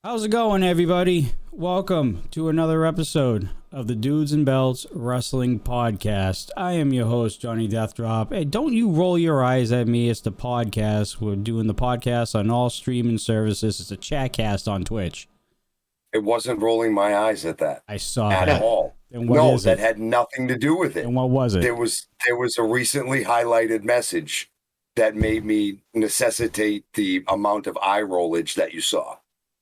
How's it going, everybody? Welcome to another episode of the Dudes and Belts Wrestling Podcast. I am your host, Johnny Deathdrop. Hey, don't you roll your eyes at me. It's the podcast. We're doing the podcast on all streaming services. It's a chatcast on Twitch. It wasn't rolling my eyes at that. I saw at that. all. No, that had nothing to do with it. And what was it? There was a recently highlighted message that made me necessitate the amount of eye rollage that you saw.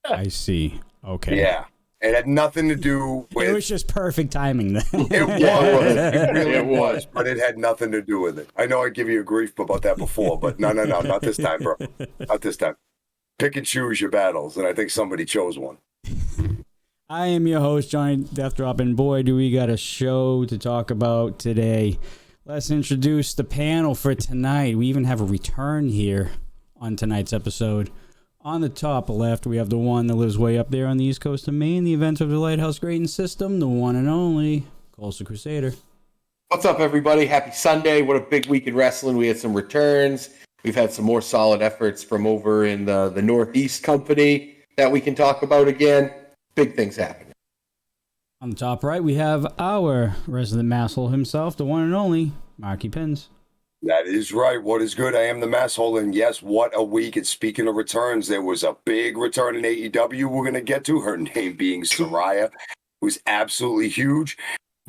I see. Okay. Yeah. It had nothing to do with... It was just perfect timing then. It was. It really was. But it had nothing to do with it. I know I'd give you a grief about that before, but no. Not this time, bro. Not this time. Pick and choose your battles, and I think somebody chose one. I am your host, Johnny Deathdrop, and boy, do we got a show to talk about today. Let's introduce the panel for tonight. We even have a return here on tonight's episode. On the top left, we have the one that lives way up there on the east coast of Maine, the inventor of the Lighthouse Grading System, the one and only Coastal Crusader. What's up, everybody? Happy Sunday. What a big week in wrestling. We had some returns. We've had some more solid efforts from over in the Northeast company that we can talk about again. Big things happening. On the top right, we have our resident masshole himself, the one and only Marky Pins. That is right. What is good? I am the masshole, and yes, what a week. And speaking of returns, there was a big return in AEW we're going to get to, her name being Saraya, who's absolutely huge.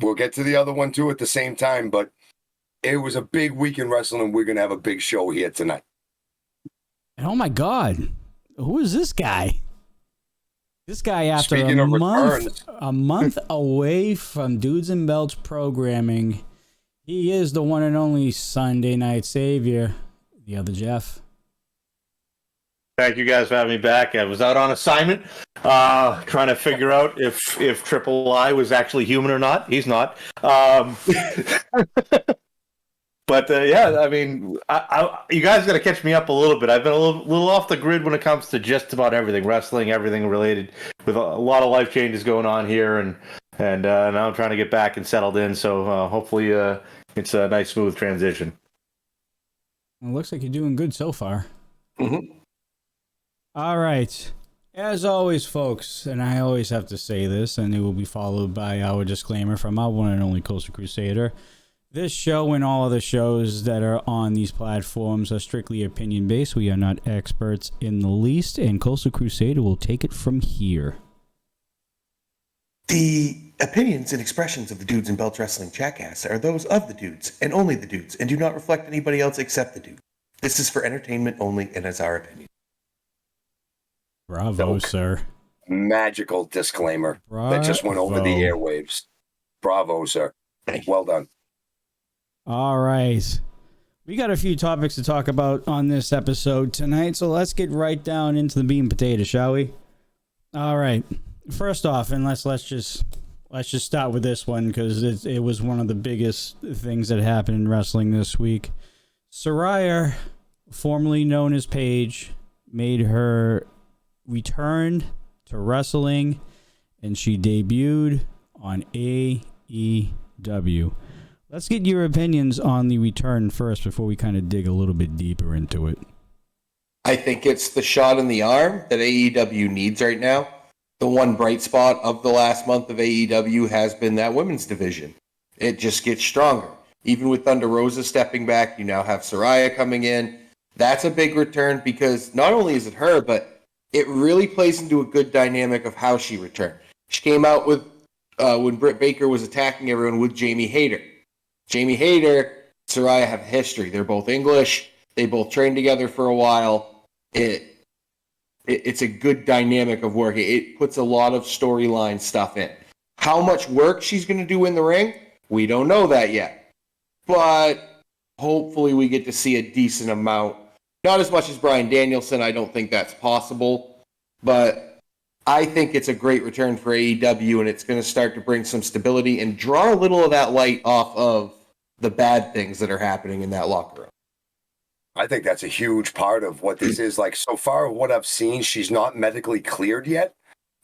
We'll get to the other one, too, at the same time, but it was a big week in wrestling, and we're going to have a big show here tonight. And oh, my God, who is this guy? This guy, after a month away from Dudes and Belts programming, he is the one and only Sunday Night Savior, the other Jeff. Thank you guys for having me back. I was out on assignment, trying to figure out if Triple I was actually human or not. He's not. But yeah, I mean, you guys got to catch me up a little bit. I've been a little off the grid when it comes to just about everything, wrestling, everything related, with a lot of life changes going on here, and now I'm trying to get back and settled in. So hopefully, it's a nice, smooth transition. It looks like you're doing good so far. Mm-hmm. All right. As always, folks, and I always have to say this, and it will be followed by our disclaimer from our one and only Coastal Crusader. This show and all other shows that are on these platforms are strictly opinion-based. We are not experts in the least, and Coastal Crusader will take it from here. The opinions and expressions of the Dudes and Belts Wrestling Chatcast are those of the dudes and only the dudes and do not reflect anybody else except the dudes. This is for entertainment only and is our opinion. Bravo, sir. Magical disclaimer that just went over the airwaves. Bravo, sir. Well done. All right. We got a few topics to talk about on this episode tonight, so let's get right down into the meat and potato, shall we? All right. First off, and let's just start with this one because it was one of the biggest things that happened in wrestling this week. Saraya, formerly known as Paige, made her return to wrestling, and she debuted on AEW. Let's get your opinions on the return first before we kind of dig a little bit deeper into it. I think it's the shot in the arm that AEW needs right now. The one bright spot of the last month of AEW has been that women's division. It just gets stronger. Even with Thunder Rosa stepping back, you now have Saraya coming in. That's a big return because not only is it her, but it really plays into a good dynamic of how she returned. She came out with, when Britt Baker was attacking everyone, with Jamie Hayter. Jamie Hayter, Saraya have history. They're both English. They both trained together for a while. It's a good dynamic of work. It puts a lot of storyline stuff in. How much work she's going to do in the ring, we don't know that yet. But hopefully we get to see a decent amount. Not as much as Bryan Danielson. I don't think that's possible. But I think it's a great return for AEW, and it's going to start to bring some stability and draw a little of that light off of the bad things that are happening in that locker room. I think that's a huge part of what this is. Like, so far, what I've seen, she's not medically cleared yet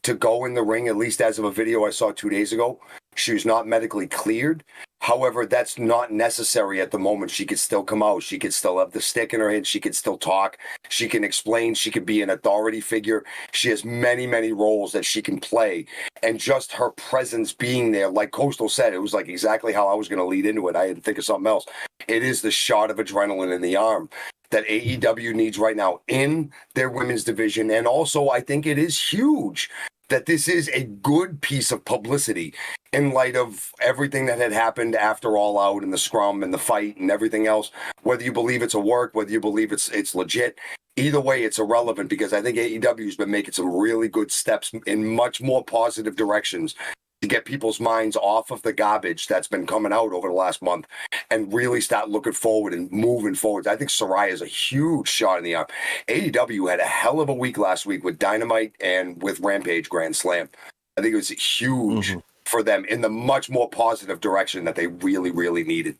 to go in the ring, at least as of a video I saw 2 days ago. She was not medically cleared. However, that's not necessary at the moment. She could still come out. She could still have the stick in her hand. She could still talk. She can explain. She could be an authority figure. She has many, many roles that she can play. And just her presence being there, like Coastal said, it was like exactly how I was going to lead into it. I had to think of something else. It is the shot of adrenaline in the arm that AEW needs right now in their women's division. And also, I think it is huge that this is a good piece of publicity in light of everything that had happened after All Out and the scrum and the fight and everything else. Whether you believe it's a work, whether you believe it's legit, either way, it's irrelevant because I think AEW has been making some really good steps in much more positive directions to get people's minds off of the garbage that's been coming out over the last month and really start looking forward and moving forward. I think Saraya is a huge shot in the arm. AEW had a hell of a week last week with Dynamite and with Rampage Grand Slam. I think it was huge for them in the much more positive direction that they really, really needed.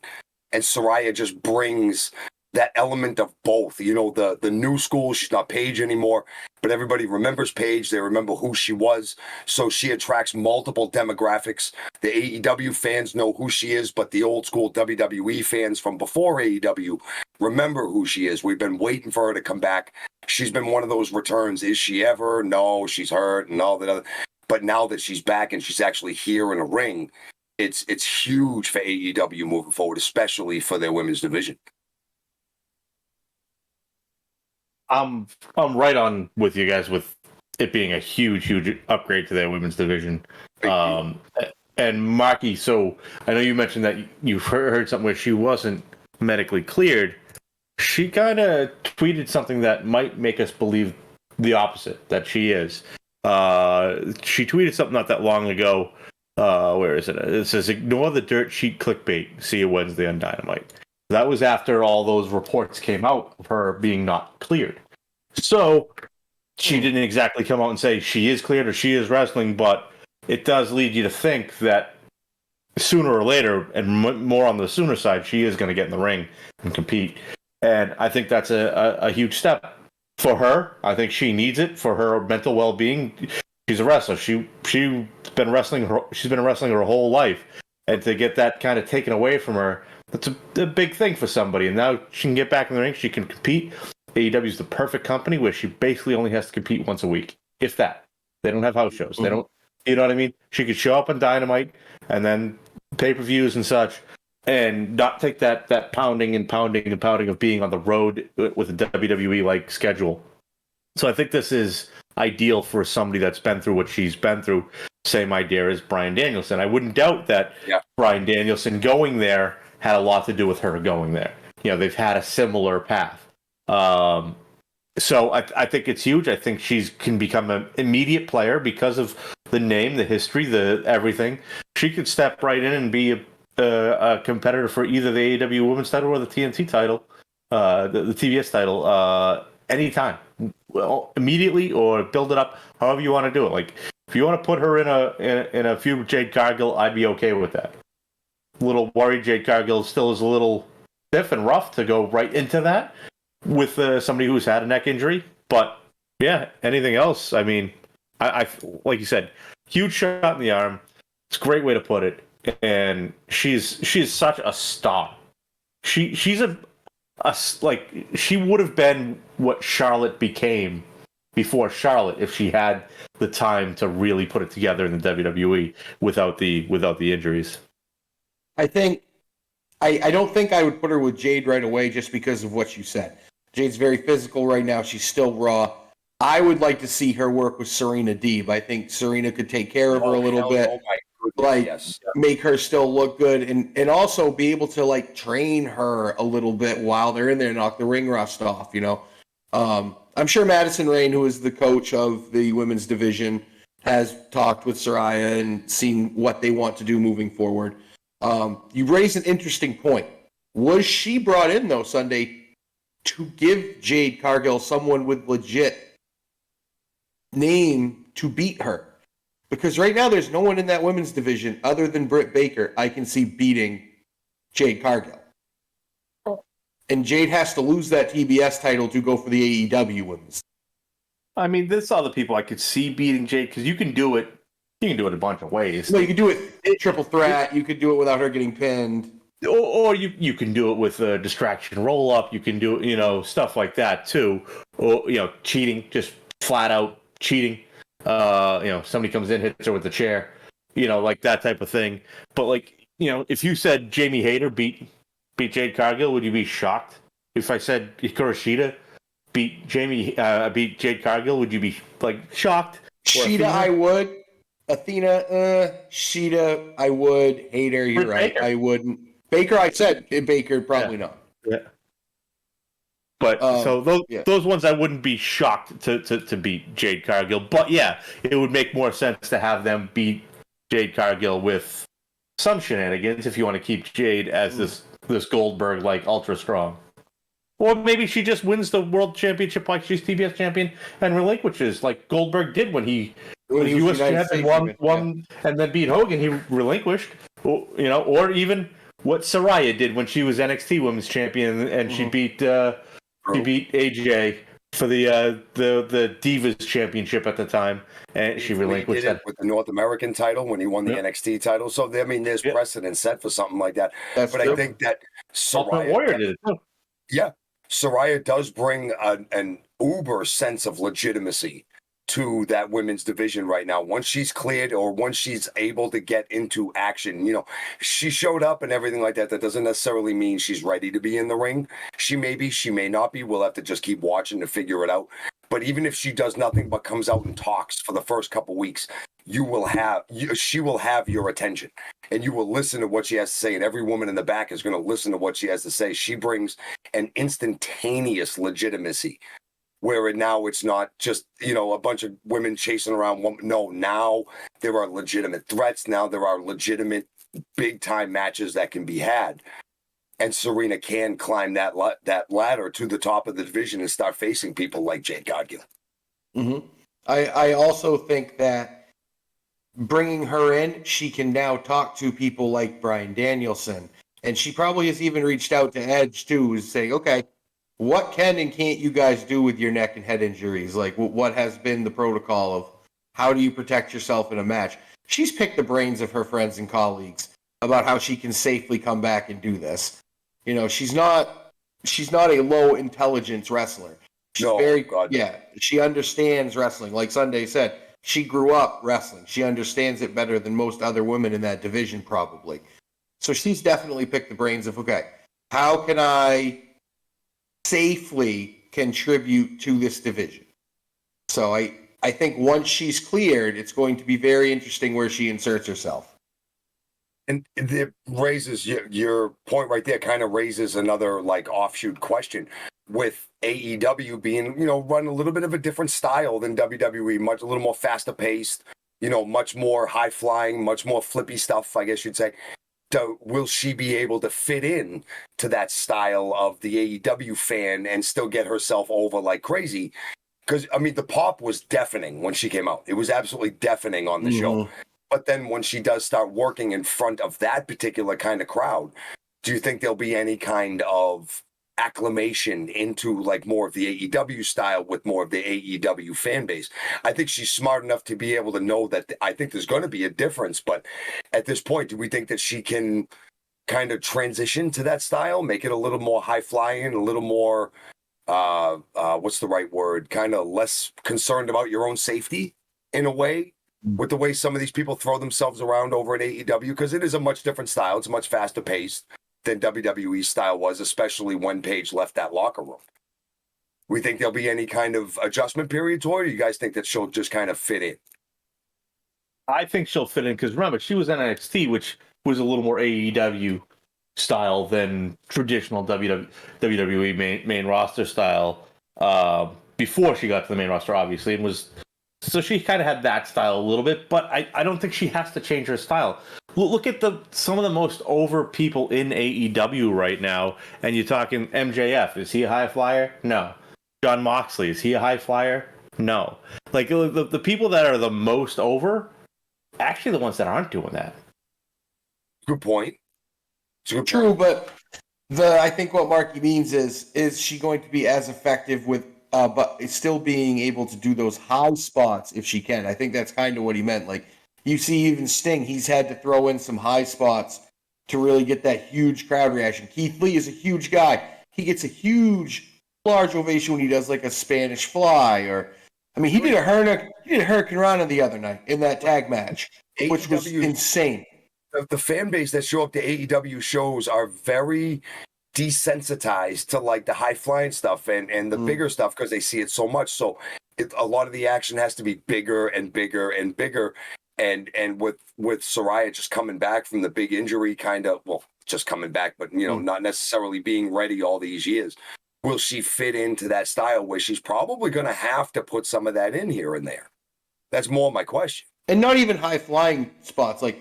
And Saraya just brings that element of both. You know, the new school, she's not Paige anymore, but everybody remembers Paige. They remember who she was. So she attracts multiple demographics. The AEW fans know who she is, but the old school WWE fans from before AEW remember who she is. We've been waiting for her to come back. She's been one of those returns. Is she ever? No, she's hurt and all that other. But now that she's back and she's actually here in a ring, it's huge for AEW moving forward, especially for their women's division. I'm right on with you guys with it being a huge upgrade to their women's division. And Maki, so I know you mentioned that you've heard something where she wasn't medically cleared. She kind of tweeted something that might make us believe the opposite, that she is. She tweeted something not that long ago. Where is it? It says, "Ignore the dirt sheet clickbait. See you Wednesday on Dynamite." That was after all those reports came out of her being not cleared. So she didn't exactly come out and say she is cleared or she is wrestling, but it does lead you to think that sooner or later, and more on the sooner side, she is going to get in the ring and compete. And I think that's a huge step for her. I think she needs it for her mental well-being. She's a wrestler. She's been wrestling her whole life, and to get that kind of taken away from her, that's a big thing for somebody. And now she can get back in the ring. She can compete. AEW is the perfect company where she basically only has to compete once a week, if that. They don't have house shows. They don't. You know what I mean? She could show up on Dynamite and then pay-per-views and such, and not take that pounding of being on the road with a WWE-like schedule. So I think this is ideal for somebody that's been through what she's been through. Same idea as Bryan Danielson. I wouldn't doubt that Bryan Danielson going there had a lot to do with her going there. You know, they've had a similar path. So I think it's huge. I think she can become an immediate player because of the name, the history, the everything. She could step right in and be a competitor for either the AEW Women's title or the TNT title, the TBS title, anytime. Well, immediately or build it up however you want to do it. Like if you want to put her in a feud with Jade Cargill, I'd be okay with that. A little worried Jade Cargill still is a little stiff and rough to go right into that with somebody who's had a neck injury. But yeah, anything else? I mean, I like you said, huge shot in the arm. It's a great way to put it. And she's such a star. She's she would have been what Charlotte became before Charlotte if she had the time to really put it together in the WWE without the injuries. I think I don't think I would put her with Jade right away just because of what you said. Jade's very physical right now. She's still raw. I would like to see her work with Serena Deeb. I think Serena could take care of her a little bit. Oh my goodness, make her still look good and also be able to train her a little bit while they're in there, knock the ring rust off, you know. I'm sure Madison Rayne, who is the coach of the women's division, has talked with Saraya and seen what they want to do moving forward. You raised an interesting point. Was she brought in, though, Sunday, to give Jade Cargill someone with legit name to beat her? Because right now there's no one in that women's division other than Britt Baker I can see beating Jade Cargill. And Jade has to lose that TBS title to go for the AEW women's. I mean, there's other people I could see beating Jade because you can do it You can do it a bunch of ways. Well, you could do it triple threat. You could do it without her getting pinned. Or you can do it with a distraction roll up. You can do stuff like that too. Or cheating, just flat out cheating. Somebody comes in, hits her with the chair. Like that type of thing. But if you said Jamie Hayter beat Jade Cargill, would you be shocked? If I said Kuroshita beat Jade Cargill, would you be shocked? Sheeta, I would. Athena, Sheeta, I would. Hayter, you're right. Baker. I wouldn't. Baker, I said Baker, probably not. Yeah. But those ones I wouldn't be shocked to beat Jade Cargill. But yeah, it would make more sense to have them beat Jade Cargill with some shenanigans if you want to keep Jade as this Goldberg ultra strong. Or maybe she just wins the world championship like she's TBS champion and relinquishes like Goldberg did when he was US champion, won and then beat Hogan. He relinquished, or even what Saraya did when she was NXT Women's Champion and she beat AJ for the Divas Championship at the time, and she relinquished that with the North American title when he won the NXT title. So there's precedent set for something like that. That's but true. I think that Ultimate Warrior did it too. Yeah, Saraya does bring an uber sense of legitimacy to that women's division right now. Once she's cleared or once she's able to get into action, she showed up and everything like that. That doesn't necessarily mean she's ready to be in the ring. She may be, she may not be. We'll have to just keep watching to figure it out. But even if she does nothing but comes out and talks for the first couple weeks, she will have your attention and you will listen to what she has to say. And every woman in the back is going to listen to what she has to say. She brings an instantaneous legitimacy. Where now it's not just, a bunch of women chasing around. No, now there are legitimate threats. Now there are legitimate big-time matches that can be had. And Serena can climb that ladder to the top of the division and start facing people like Jade Cargill. Mm-hmm. I also think that bringing her in, she can now talk to people like Bryan Danielson. And she probably has even reached out to Edge, too, saying, okay, what can and can't you guys do with your neck and head injuries? What has been the protocol of how do you protect yourself in a match? She's picked the brains of her friends and colleagues about how she can safely come back and do this. She's not a low intelligence wrestler. She's she understands wrestling. Like Sunday said, she grew up wrestling. She understands it better than most other women in that division, probably. So she's definitely picked the brains of, okay, how can I safely contribute to this division? So I think once she's cleared, it's going to be very interesting where she inserts herself. And it raises your point right there, kind of raises another offshoot question with AEW being, run a little bit of a different style than WWE, a little more faster paced, much more high flying, much more flippy stuff, I guess you'd say. Will she be able to fit in to that style of the AEW fan and still get herself over like crazy? Because, the pop was deafening when she came out. It was absolutely deafening on the show. But then when she does start working in front of that particular kind of crowd, do you think there'll be any kind of acclimation into more of the AEW style with more of the AEW fan base? I think she's smart enough to be able to know that. I think there's going to be a difference, but at this point, do we think that she can kind of transition to that style, make it a little more high flying, a little more what's the right word, kind of less concerned about your own safety in a way, with the way some of these people throw themselves around over at AEW? Because it is a much different style. It's much faster paced than WWE style was, especially when Paige left that locker room. We think there'll be any kind of adjustment period to her, or do you guys think that she'll just kind of fit in? I think she'll fit in because remember, she was in NXT, which was a little more AEW style than traditional WWE main roster style before she got to the main roster, obviously, and was so she kind of had that style a little bit. But I don't think she has to change her style. Look at some of the most over people in AEW right now, and you're talking MJF. Is he a high flyer? No. Jon Moxley, is he a high flyer? No. The people that are the most over, actually the ones that aren't doing that. Good point. True, but I think what Marky means is she going to be as effective with, but still being able to do those high spots if she can. I think that's kind of what he meant. You see even Sting, he's had to throw in some high spots to really get that huge crowd reaction. Keith Lee is a huge guy. He gets a large ovation when he does like a Spanish fly, or I mean, he did a Hurricane Rana the other night in that tag match, which was insane. The fan base that show up to AEW shows are very desensitized to like the high flying stuff and the bigger stuff because they see it so much. So a lot of the action has to be bigger and bigger and bigger. And with Saraya just coming back from the big injury, just coming back, but not necessarily being ready all these years. Will she fit into that style where she's probably going to have to put some of that in here and there? That's more my question. And not even high flying spots, like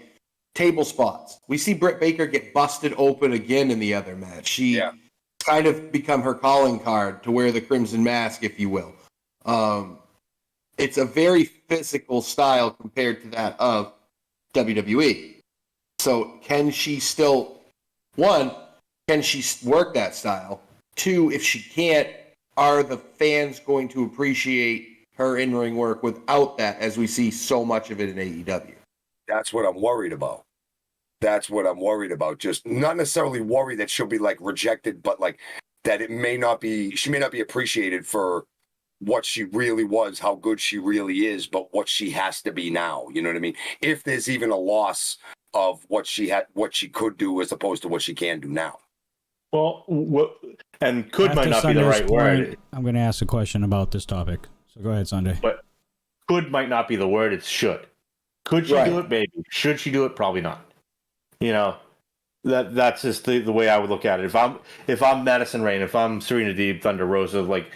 table spots. We see Britt Baker get busted open again in the other match. She kind of become her calling card to wear the crimson mask, if you will. It's a very physical style compared to that of WWE. So can she still, one, can she work that style? Two, if she can't, are the fans going to appreciate her in-ring work without that, as we see so much of it in AEW? That's what I'm worried about. Just not necessarily worried that she'll be like rejected, but like that she may not be appreciated for what she really was, how good she really is, but what she has to be now. You know what I mean? If there's even a loss of what she could do as opposed to what she can do now. Well, could might not be the right word. I'm going to ask a question about this topic. So go ahead, Sunday. But could might not be the word. It's should. Could she do it? Maybe. Should she do it? Probably not. That's just the way I would look at it. If I'm Madison Rayne, if I'm Serena Deeb, Thunder Rosa, like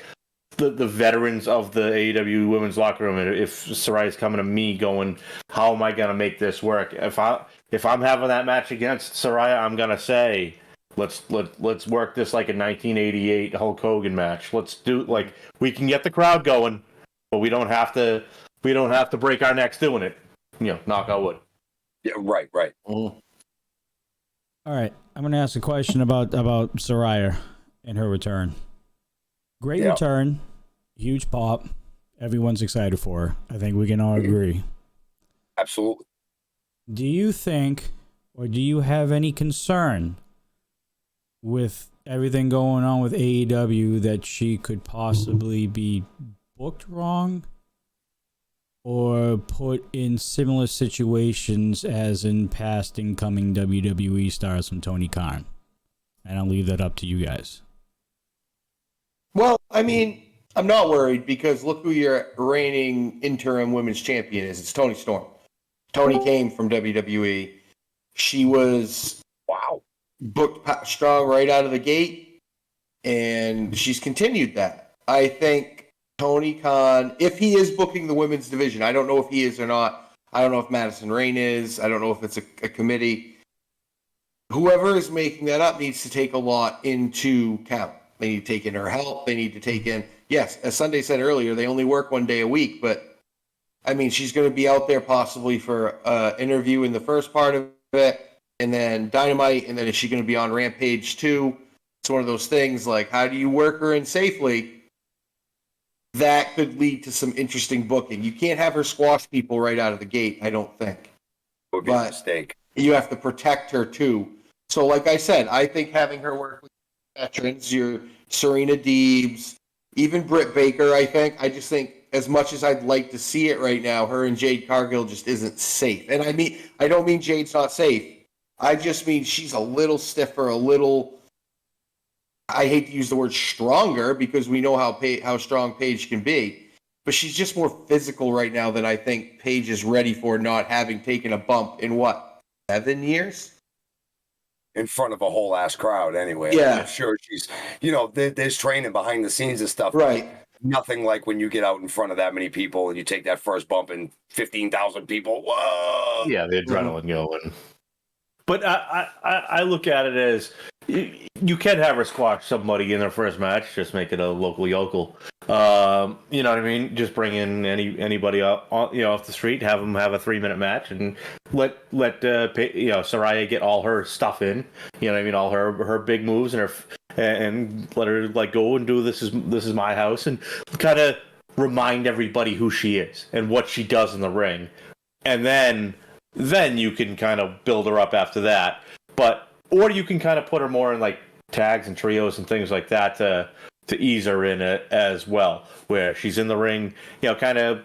the veterans of the AEW women's locker room, and if Saraya's coming to me going, how am I going to make this work? If I'm having that match against Saraya, I'm going to say, let's work this like a 1988 Hulk Hogan match. Let's do like we can get the crowd going, but we don't have to break our necks doing it. Knock on wood. Yeah, right. Mm. All right, I'm going to ask a question about Saraya and her return. Great return, huge pop. Everyone's excited for her. I think we can all agree. Absolutely. Do you think, or do you have any concern with everything going on with AEW that she could possibly be booked wrong or put in similar situations as in past incoming WWE stars from Tony Khan? And I'll leave that up to you guys. Well, I mean, I'm not worried because look who your reigning interim women's champion is. It's Toni Storm. Toni came from WWE. She was booked strong right out of the gate, and she's continued that. I think Tony Khan, if he is booking the women's division, I don't know if he is or not. I don't know if Madison Rayne is. I don't know if it's a committee. Whoever is making that up needs to take a lot into account. They need to take in her health. They need to take in, yes, as Sunday said earlier, they only work one day a week, but I mean, she's going to be out there possibly for an interview in the first part of it, and then Dynamite, and then is she going to be on Rampage too? It's one of those things like, how do you work her in safely? That could lead to some interesting booking. You can't have her squash people right out of the gate, I don't think. It would be a mistake. You have to protect her too. So like I said, I think having her work with veterans, your Serena Deebs, even Britt Baker, I just think as much as I'd like to see it right now, her and Jade Cargill just isn't safe. And I don't mean Jade's not safe. I just mean she's a little stiffer, I hate to use the word stronger because we know how strong Paige can be, but she's just more physical right now than I think Paige is ready for, not having taken a bump in 7 years? In front of a whole ass crowd anyway. Yeah. I'm sure she's, there's training behind the scenes and stuff. Right. Nothing like when you get out in front of that many people and you take that first bump and 15,000 people. Whoa. Yeah, the adrenaline going. But I look at it as you can have her squash somebody in their first match, just make it a local yokel. You know what I mean? Just bring in anybody up, off the street, have them have a 3-minute match, and let Saraya get all her stuff in. You know what I mean? All her big moves and let her go and do this is my house, and kind of remind everybody who she is and what she does in the ring. and then you can kind of build her up after that. Or you can kind of put her more in like tags and trios and things like that to ease her in it as well, where she's in the ring, kind of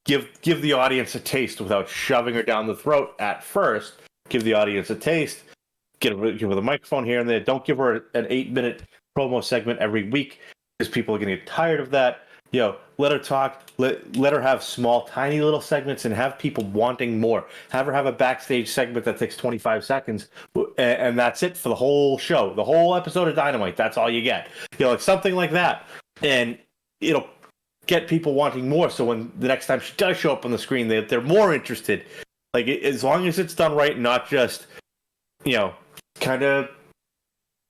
give the audience a taste without shoving her down the throat at first. Give the audience a taste. Give her the microphone here and there. Don't give her an 8-minute promo segment every week because people are going to get tired of that. Let her talk. Let her have small, tiny little segments and have people wanting more. Have her have a backstage segment that takes 25 seconds, and that's it for the whole show, the whole episode of Dynamite. That's all you get. Like something like that, and it'll get people wanting more. So when the next time she does show up on the screen, they're more interested. Like as long as it's done right, not just kind of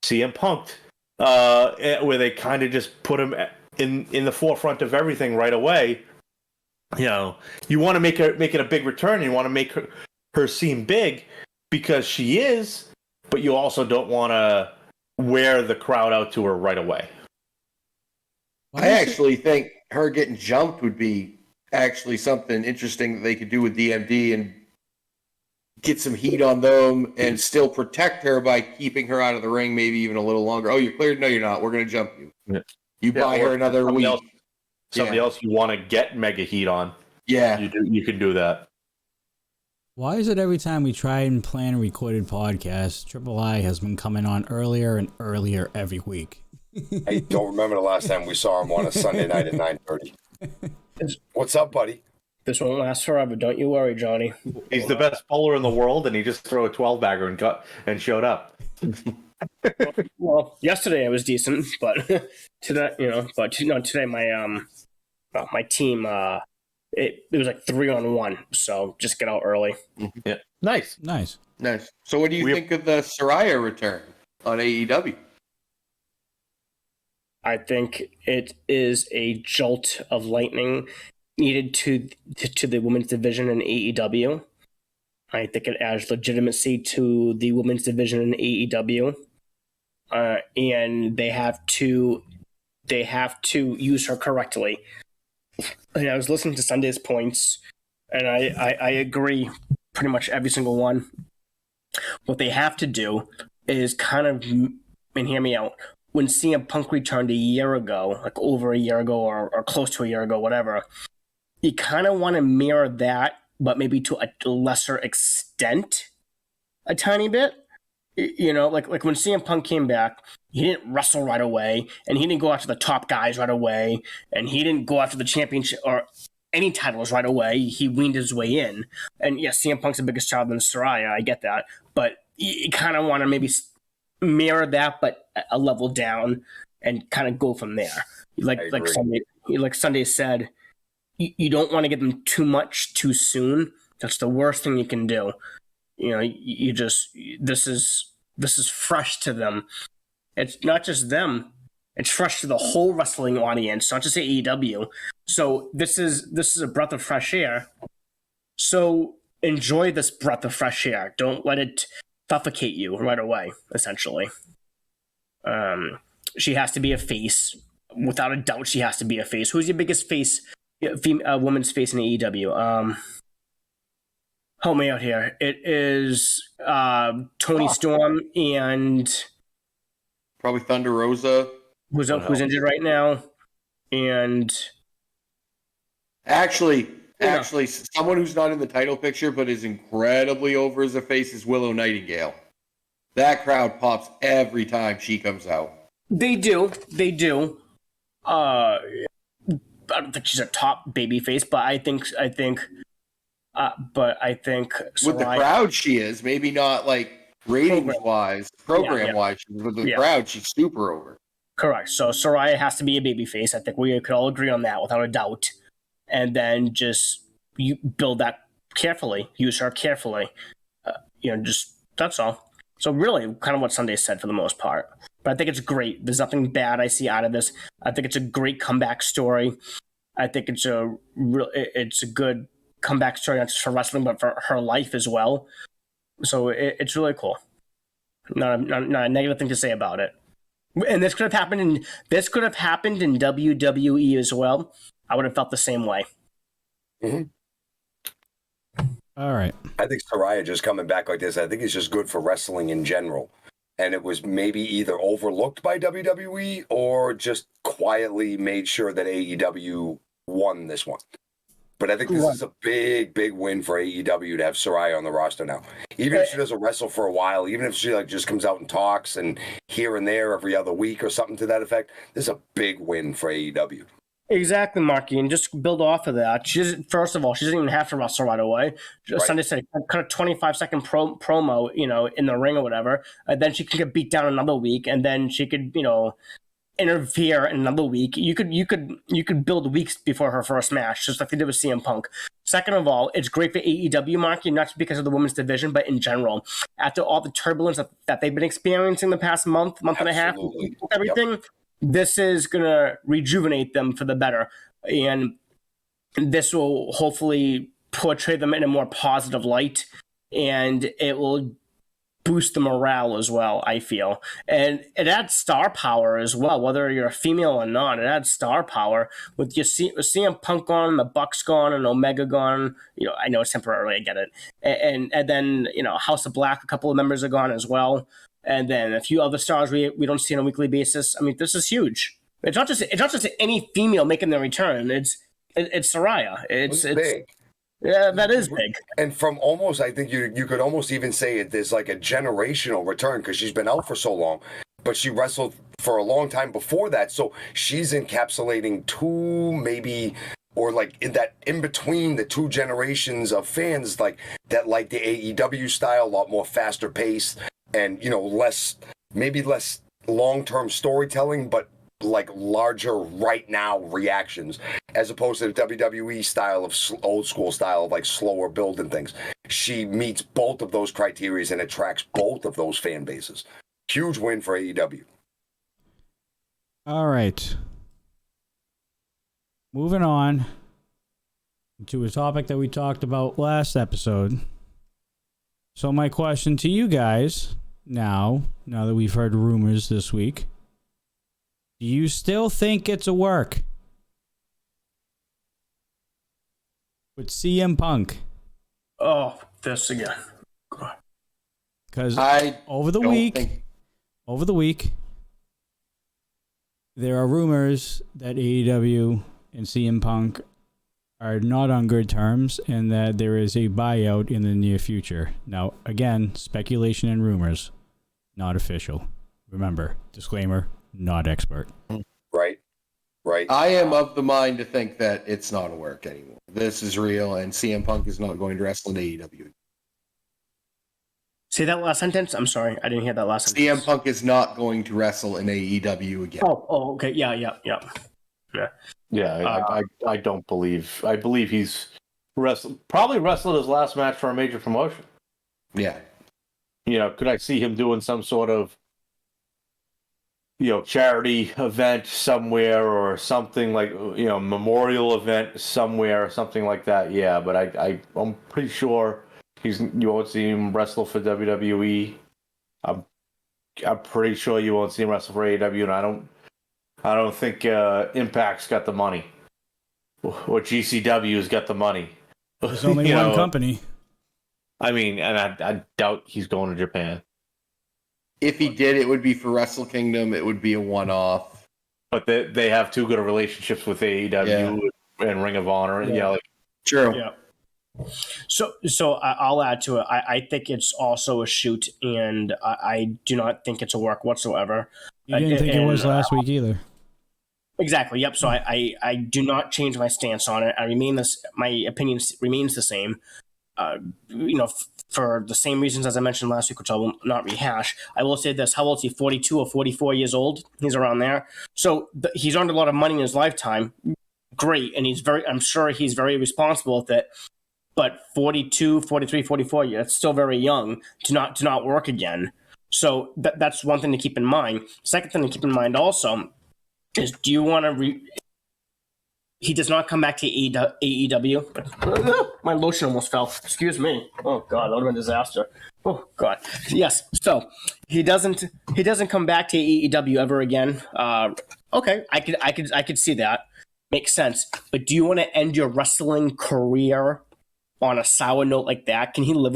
CM Punk'd, where they kind of just put him in the forefront of everything right away. You want to make it a big return. You want to make her seem big because she is, but you also don't want to wear the crowd out to her right away. I actually think her getting jumped would be actually something interesting that they could do with DMD and get some heat on them and still protect her by keeping her out of the ring maybe even a little longer. Oh, you're cleared? No, you're not. We're going to jump you. Yeah. You buy her another week. Somebody else you want to get mega heat on. Yeah. You can do that. Why is it every time we try and plan a recorded podcast, Triple I has been coming on earlier and earlier every week? I don't remember the last time we saw him on a Sunday night at 9:30. What's up, buddy? This won't last forever. Don't you worry, Johnny. He's the best bowler in the world, and he just threw a 12-bagger and showed up. Well, yesterday I was decent, but today, today my team, it was like 3-on-1, so just get out early. Yeah, nice. So, what do you think of the Saraya return on AEW? I think it is a jolt of lightning needed to the women's division in AEW. I think it adds legitimacy to the women's division in AEW. And they have to use her correctly. And I was listening to Sunday's points, and I agree pretty much every single one. What they have to do is kind of, and hear me out, when CM Punk returned a year ago, like over a year ago or close to a year ago, whatever, you kind of want to mirror that, but maybe to a lesser extent, a tiny bit. Like when CM Punk came back, he didn't wrestle right away, and he didn't go after the top guys right away, and he didn't go after the championship or any titles right away. He weaned his way in. And yes, CM Punk's the biggest child than Saraya, I get that. But you kind of want to maybe mirror that, but a level down, and kind of go from there. Like Sunday said, you don't want to get them too much too soon. That's the worst thing you can do. This is fresh to them. It's not just them. It's fresh to the whole wrestling audience, not just AEW. So this is a breath of fresh air. So enjoy this breath of fresh air. Don't let it suffocate you right away, essentially. She has to be a face. Without a doubt, she has to be a face. Who's your biggest face, woman's face in AEW? Help me out here. It is Toni Storm and probably Thunder Rosa, who's injured right now, and actually, someone who's not in the title picture but is incredibly over as a face is Willow Nightingale. That crowd pops every time she comes out. They do. I don't think she's a top baby face, but I think. But I think Saraya, with the crowd she is, maybe not like ratings wise, program wise, with the crowd she's super over. Correct. So Saraya has to be a baby face. I think we could all agree on that without a doubt. And then you build that carefully, use her carefully. Just that's all. So really, kind of what Sunday said for the most part. But I think it's great. There's nothing bad I see out of this. I think it's a great comeback story. I think it's a good comeback story, not just for wrestling, but for her life as well. So it's really cool. Not a negative thing to say about it. And this could have happened in WWE as well. I would have felt the same way. Mm-hmm. All right. I think Saraya just coming back like this, I think it's just good for wrestling in general. And it was maybe either overlooked by WWE or just quietly made sure that AEW won this one. But I think this is a big, big win for AEW to have Saraya on the roster now. Even if she doesn't wrestle for a while, even if she like just comes out and talks and here and there every other week or something to that effect, this is a big win for AEW. Exactly, Marky, and just build off of that. First of all, she doesn't even have to wrestle right away. Just Sunday said, cut a 25-second promo, in the ring or whatever. Then she can get beat down another week, and then she could, interfere in another week. You could build weeks before her first match, just like they did with CM Punk. Second of all, it's great for AEW, Marky, not just because of the women's division, but in general. After all the turbulence that they've been experiencing the past month and a half, with everything. Yep. This is going to rejuvenate them for the better. And this will hopefully portray them in a more positive light. And it will boost the morale as well, I feel. And it adds star power as well, whether you're a female or not. It adds star power. With CM Punk gone, the Bucks gone, and Omega gone. I know it's temporarily, I get it. And then, House of Black, a couple of members are gone as well. And then a few other stars we don't see on a weekly basis. I mean, this is huge. It's not just any female making their return. It's Saraya. It's big. Yeah, that is big. And from almost, I think you could almost even say there's like a generational return because she's been out for so long, but she wrestled for a long time before that. So she's encapsulating two, maybe, or like in between the two generations of fans, like that, like the AEW style, a lot more faster paced. And, less long-term storytelling, but like larger right now reactions, as opposed to the WWE style of old school style of like slower building things. She meets both of those criteria and attracts both of those fan bases. Huge win for AEW. All right. Moving on to a topic that we talked about last episode. So my question to you guys now that we've heard rumors this week, do you still think it's a work with CM Punk? Oh, this again. Because over the week, there are rumors that AEW and CM Punk are not on good terms and that there is a buyout in the near future. Now, again, speculation and rumors, not official. Remember, disclaimer, not expert. Right. I am of the mind to think that it's not a work anymore. This is real, and CM Punk is not going to wrestle in AEW. Say that last sentence? I'm sorry, I didn't hear that last sentence. CM Punk is not going to wrestle in AEW again. Oh, okay. Yeah. Yeah, I don't believe. I believe he's probably wrestled his last match for a major promotion. Yeah. Could I see him doing some sort of, charity event somewhere or something like, memorial event somewhere or something like that? Yeah, but I'm pretty sure you won't see him wrestle for WWE. I'm pretty sure you won't see him wrestle for AEW, and I don't think Impact's got the money, or GCW's got the money. There's only one company. I mean, and I doubt he's going to Japan. If he did, it would be for Wrestle Kingdom. It would be a one-off. But they have too good of relationships with AEW and Ring of Honor. Yeah, true. Yeah. So I'll add to it. I think it's also a shoot, and I do not think it's a work whatsoever. You didn't think it was last week either. Exactly. Yep. So I do not change my stance on it. My opinion remains the same. For the same reasons as I mentioned last week, which I will not rehash. I will say this: how old is he? 42 or 44 years old? He's around there. So he's earned a lot of money in his lifetime. Great, and I'm sure he's very responsible with it. But 42, 43, 44, it's still very young to not work again. So that's one thing to keep in mind. Second thing to keep in mind also is, do you want to he does not come back to AEW. My lotion almost fell. Excuse me. Oh God, that would have been a disaster. Oh God. Yes. So he doesn't come back to AEW ever again. Okay, I could see that. Makes sense. But do you want to end your wrestling career on a sour note like that? Can he live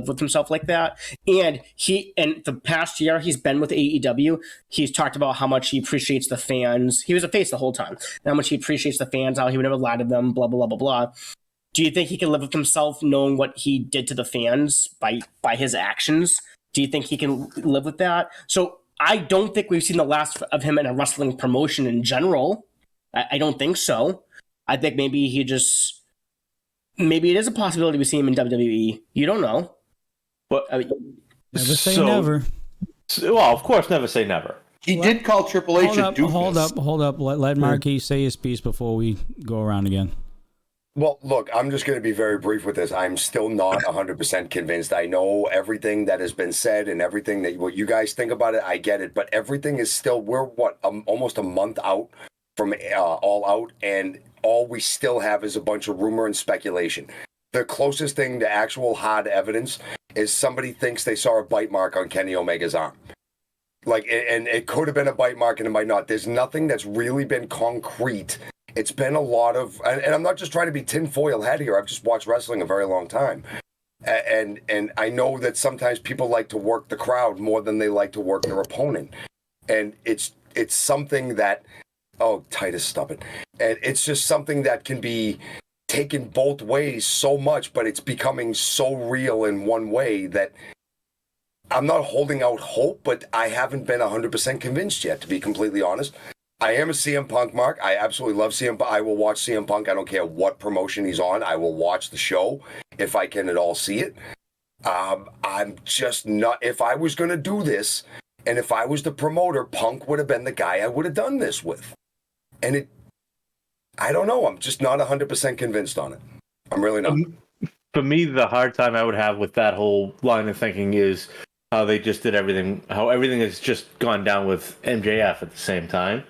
with himself like that? And the past year he's been with AEW, he's talked about how much he appreciates the fans. He was a face the whole time. And how much he appreciates the fans, how he would never lie to them, blah blah blah blah blah. Do you think he can live with himself knowing what he did to the fans by his actions? Do you think he can live with that? So I don't think we've seen the last of him in a wrestling promotion in general. I don't think so. I think maybe it is a possibility we see him in WWE. You don't know. But Never say never. Well, of course, never say never. He did call Triple H a doofus. Hold up. Let Marquis say his piece before we go around again. Well, look, I'm just going to be very brief with this. I'm still not 100% convinced. I know everything that has been said and everything that what you guys think about it. I get it, but everything is still, we're almost a month out from All Out, and all we still have is a bunch of rumor and speculation. The closest thing to actual hard evidence is somebody thinks they saw a bite mark on Kenny Omega's arm. And it could have been a bite mark and it might not. There's nothing that's really been concrete. It's been a lot of, and I'm not just trying to be tinfoil hat here. I've just watched wrestling a very long time. And I know that sometimes people like to work the crowd more than they like to work their opponent. And it's something that, oh, Titus, stop it. And it's just something that can be taken both ways so much, but it's becoming so real in one way that I'm not holding out hope, but I haven't been 100% convinced yet, to be completely honest. I am a CM Punk mark. I absolutely love CM Punk. I will watch CM Punk. I don't care what promotion he's on. I will watch the show if I can at all see it. I'm just not, if I was going to do this, and if I was the promoter, Punk would have been the guy I would have done this with. And I don't know. I'm just not 100% convinced on it. I'm really not. For me, the hard time I would have with that whole line of thinking is how they just did everything, how everything has just gone down with MJF at the same time.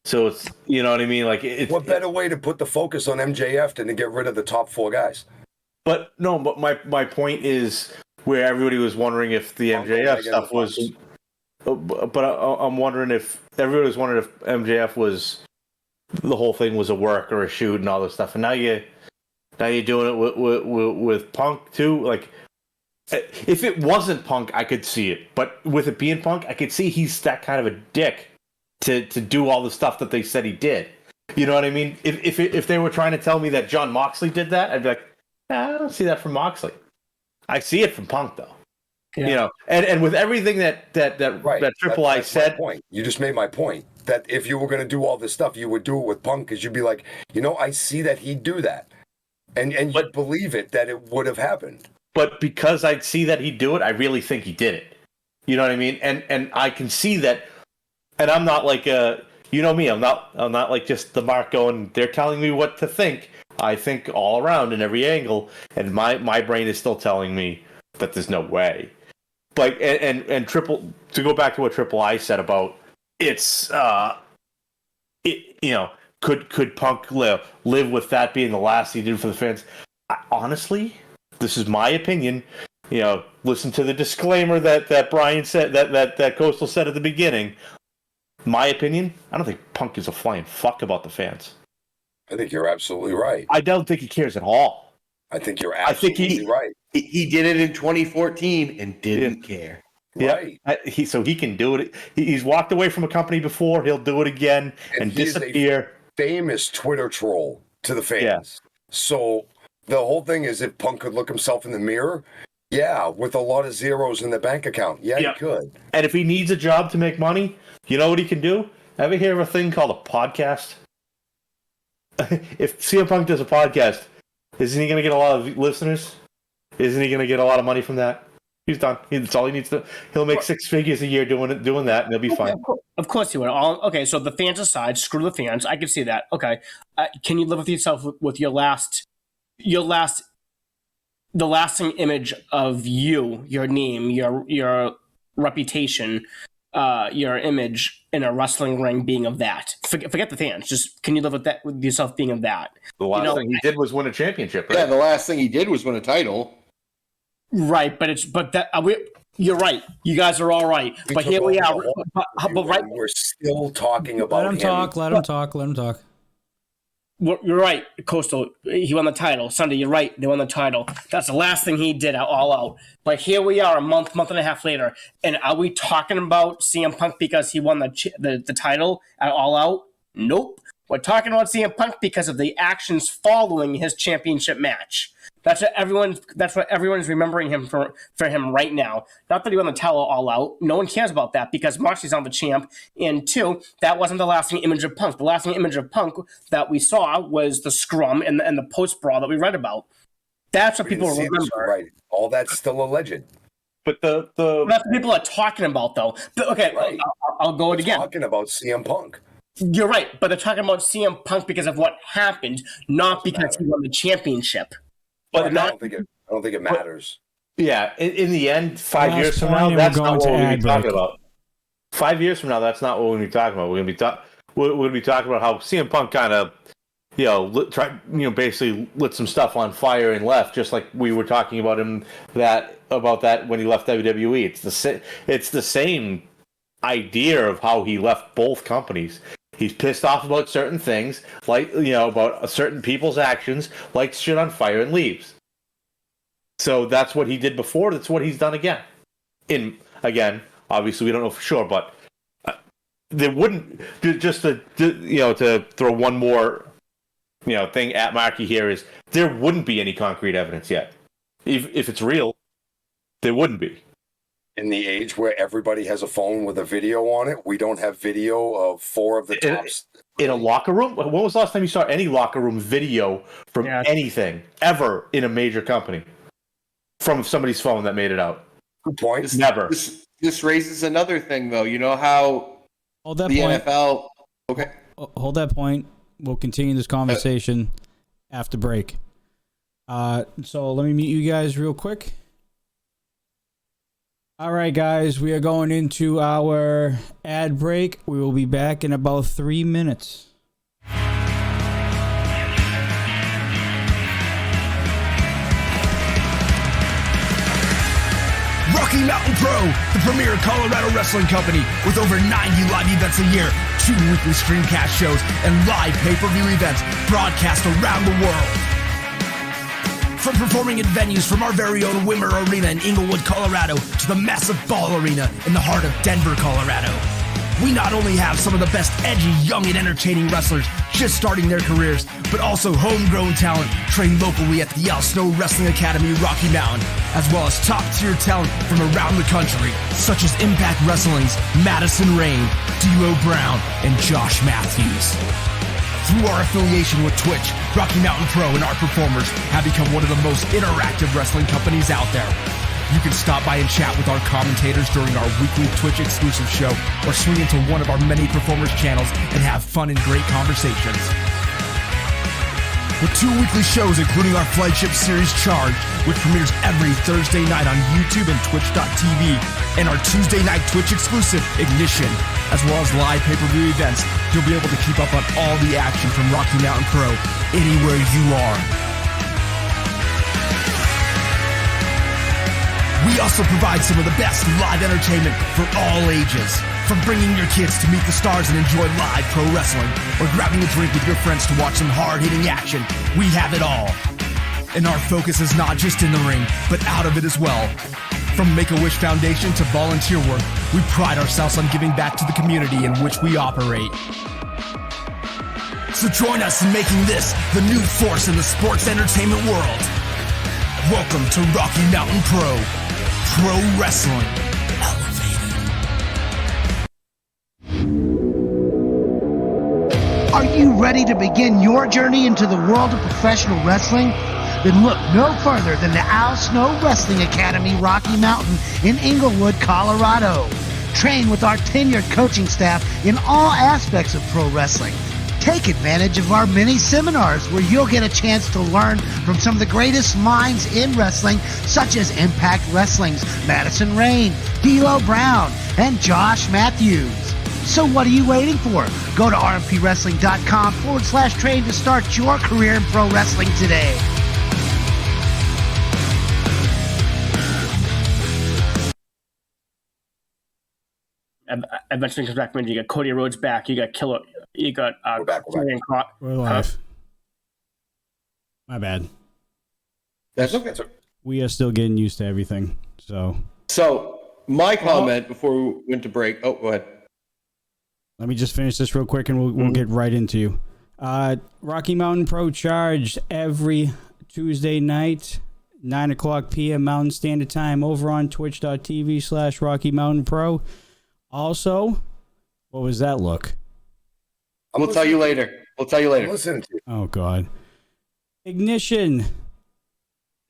So it's, you know what I mean? Like, what better way to put the focus on MJF than to get rid of the top four guys? But my point is where everybody was wondering if the MJF stuff was. But I'm wondering if everybody was wondering if MJF was, the whole thing was a work or a shoot and all this stuff, and now you're doing it with Punk too. Like, if it wasn't Punk, I could see it, but with it being Punk, I could see he's that kind of a dick to do all the stuff that they said he did. You know what I mean? If they were trying to tell me that John Moxley did that, I'd be like, I don't see that from Moxley. I see it from Punk though. Yeah. You know, and with everything that Triple I said, point. You just made my point that if you were going to do all this stuff, you would do it with Punk, because you'd be like, I see that he'd do that, and you'd believe it that it would have happened. But because I'd see that he'd do it, I really think he did it. You know what I mean? And I can see that. And I'm not like you know me. I'm not like just the mark going, they're telling me what to think. I think all around in every angle, and my brain is still telling me that there's no way. Like, and Triple, to go back to what Triple I said about it's could Punk live with that being the last he did for the fans? Honestly, this is my opinion. Listen to the disclaimer that Brian said, that Coastal said at the beginning. My opinion, I don't think Punk is a flying fuck about the fans. I think you're absolutely right. I don't think he cares at all. I think you're absolutely right. He did it in 2014 and didn't care. Right. Yeah. So he can do it. He's walked away from a company before. He'll do it again and disappear. Famous Twitter troll to the fans. Yeah. So the whole thing is, if Punk could look himself in the mirror, with a lot of zeros in the bank account, he could. And if he needs a job to make money, you know what he can do? Ever hear of a thing called a podcast? If CM Punk does a podcast, isn't he going to get a lot of listeners? Isn't he going to get a lot of money from that? He's done. That's all he needs to. He'll make 6 figures a year doing that, and he'll be fine. Of course he would. Okay, so the fans aside, screw the fans. I can see that. Okay, can you live with yourself with the lasting image of you, your name, your reputation, your image in a wrestling ring being of that? Forget the fans. Just, can you live with yourself being of that? The last thing he did was win a championship. Right? Yeah, the last thing he did was win a title. Right, you're right. You guys are all right. But here we are. We're still talking about Let him talk. You're right, Coastal. He won the title. Sunday, you're right. They won the title. That's the last thing he did All Out. But here we are, a month and a half later, and are we talking about CM Punk because he won the title at All Out? Nope. We're talking about CM Punk because of the actions following his championship match. That's what everyone's remembering him for him right now. Not that he won the title All Out. No one cares about that because Moxley's on the champ. And two, that wasn't the lasting image of Punk. The lasting image of Punk that we saw was the scrum and the post brawl that we read about. That's what people remember. Right. All that's still alleged. But that's what people are talking about, though. But, okay, right. I'll go it again. Talking about CM Punk. You're right, but they're talking about CM Punk because of what happened, not because he won the championship. But I don't think it matters. Yeah, in the end, 5 years from now, that's not what we're going to be talking about. 5 years from now, that's not what we're going to be talking about. We're going to be talking about how CM Punk kind of, basically lit some stuff on fire and left, just like we were talking about that when he left WWE. It's the same idea of how he left both companies. He's pissed off about certain things, about certain people's actions, lights shit on fire and leaves. So that's what he did before. That's what he's done again. Obviously we don't know for sure, but there wouldn't to throw one more thing at Marky here is there wouldn't be any concrete evidence yet. If it's real, there wouldn't be. In the age where everybody has a phone with a video on it, we don't have video of 4 of the tops. In a locker room? When was the last time you saw any locker room video from anything ever in a major company? From somebody's phone that made it out? Good point. Never. This raises another thing, though. You know how NFL... Okay. Hold that point. We'll continue this conversation after break. So let me mute you guys real quick. All right, guys, we are going into our ad break. We will be back in about 3 minutes. Rocky Mountain Pro, the premier Colorado wrestling company with over 90 live events a year, 2 weekly streamcast shows, and live pay-per-view events broadcast around the world. From performing at venues from our very own Wimmer Arena in Inglewood, Colorado, to the massive Ball Arena in the heart of Denver, Colorado. We not only have some of the best edgy, young, and entertaining wrestlers just starting their careers, but also homegrown talent trained locally at the Al Snow Wrestling Academy Rocky Mountain, as well as top-tier talent from around the country, such as Impact Wrestling's Madison Rain, D'Lo Brown, and Josh Matthews. Through our affiliation with Twitch, Rocky Mountain Pro and our performers have become one of the most interactive wrestling companies out there. You can stop by and chat with our commentators during our weekly Twitch exclusive show, or swing into one of our many performers' channels and have fun and great conversations. With 2 weekly shows, including our flagship series Charge, which premieres every Thursday night on YouTube and Twitch.tv, and our Tuesday night Twitch exclusive Ignition, as well as live pay-per-view events, you'll be able to keep up on all the action from Rocky Mountain Pro anywhere you are. We also provide some of the best live entertainment for all ages. From bringing your kids to meet the stars and enjoy live pro wrestling, or grabbing a drink with your friends to watch some hard-hitting action, we have it all. And our focus is not just in the ring, but out of it as well. From Make-A-Wish Foundation to volunteer work, we pride ourselves on giving back to the community in which we operate. So join us in making this the new force in the sports entertainment world. Welcome to Rocky Mountain Pro. Pro Wrestling Elevated. Are you ready to begin your journey into the world of professional wrestling? Then look no further than the Al Snow Wrestling Academy Rocky Mountain in Inglewood, Colorado. Train with our tenured coaching staff in all aspects of pro wrestling. Take advantage of our many seminars where you'll get a chance to learn from some of the greatest minds in wrestling, such as Impact Wrestling's Madison Rain, D'Lo Brown, and Josh Matthews. So what are you waiting for? Go to rmpwrestling.com/train to start your career in pro wrestling today. Eventually comes back when you got Cody Rhodes back, you got Killer, you got We're back. We're live. My bad. That's okay. We are still getting used to everything. So my comment before we went to break. Oh, go ahead. let me just finish this real quick and we'll get right into you. Rocky Mountain Pro charged every Tuesday night, 9 o'clock p.m. Mountain Standard Time over on twitch.tv/Rocky Mountain Pro. Also, what was that look? We'll tell you later. I'm listening to you. Oh, God. Ignition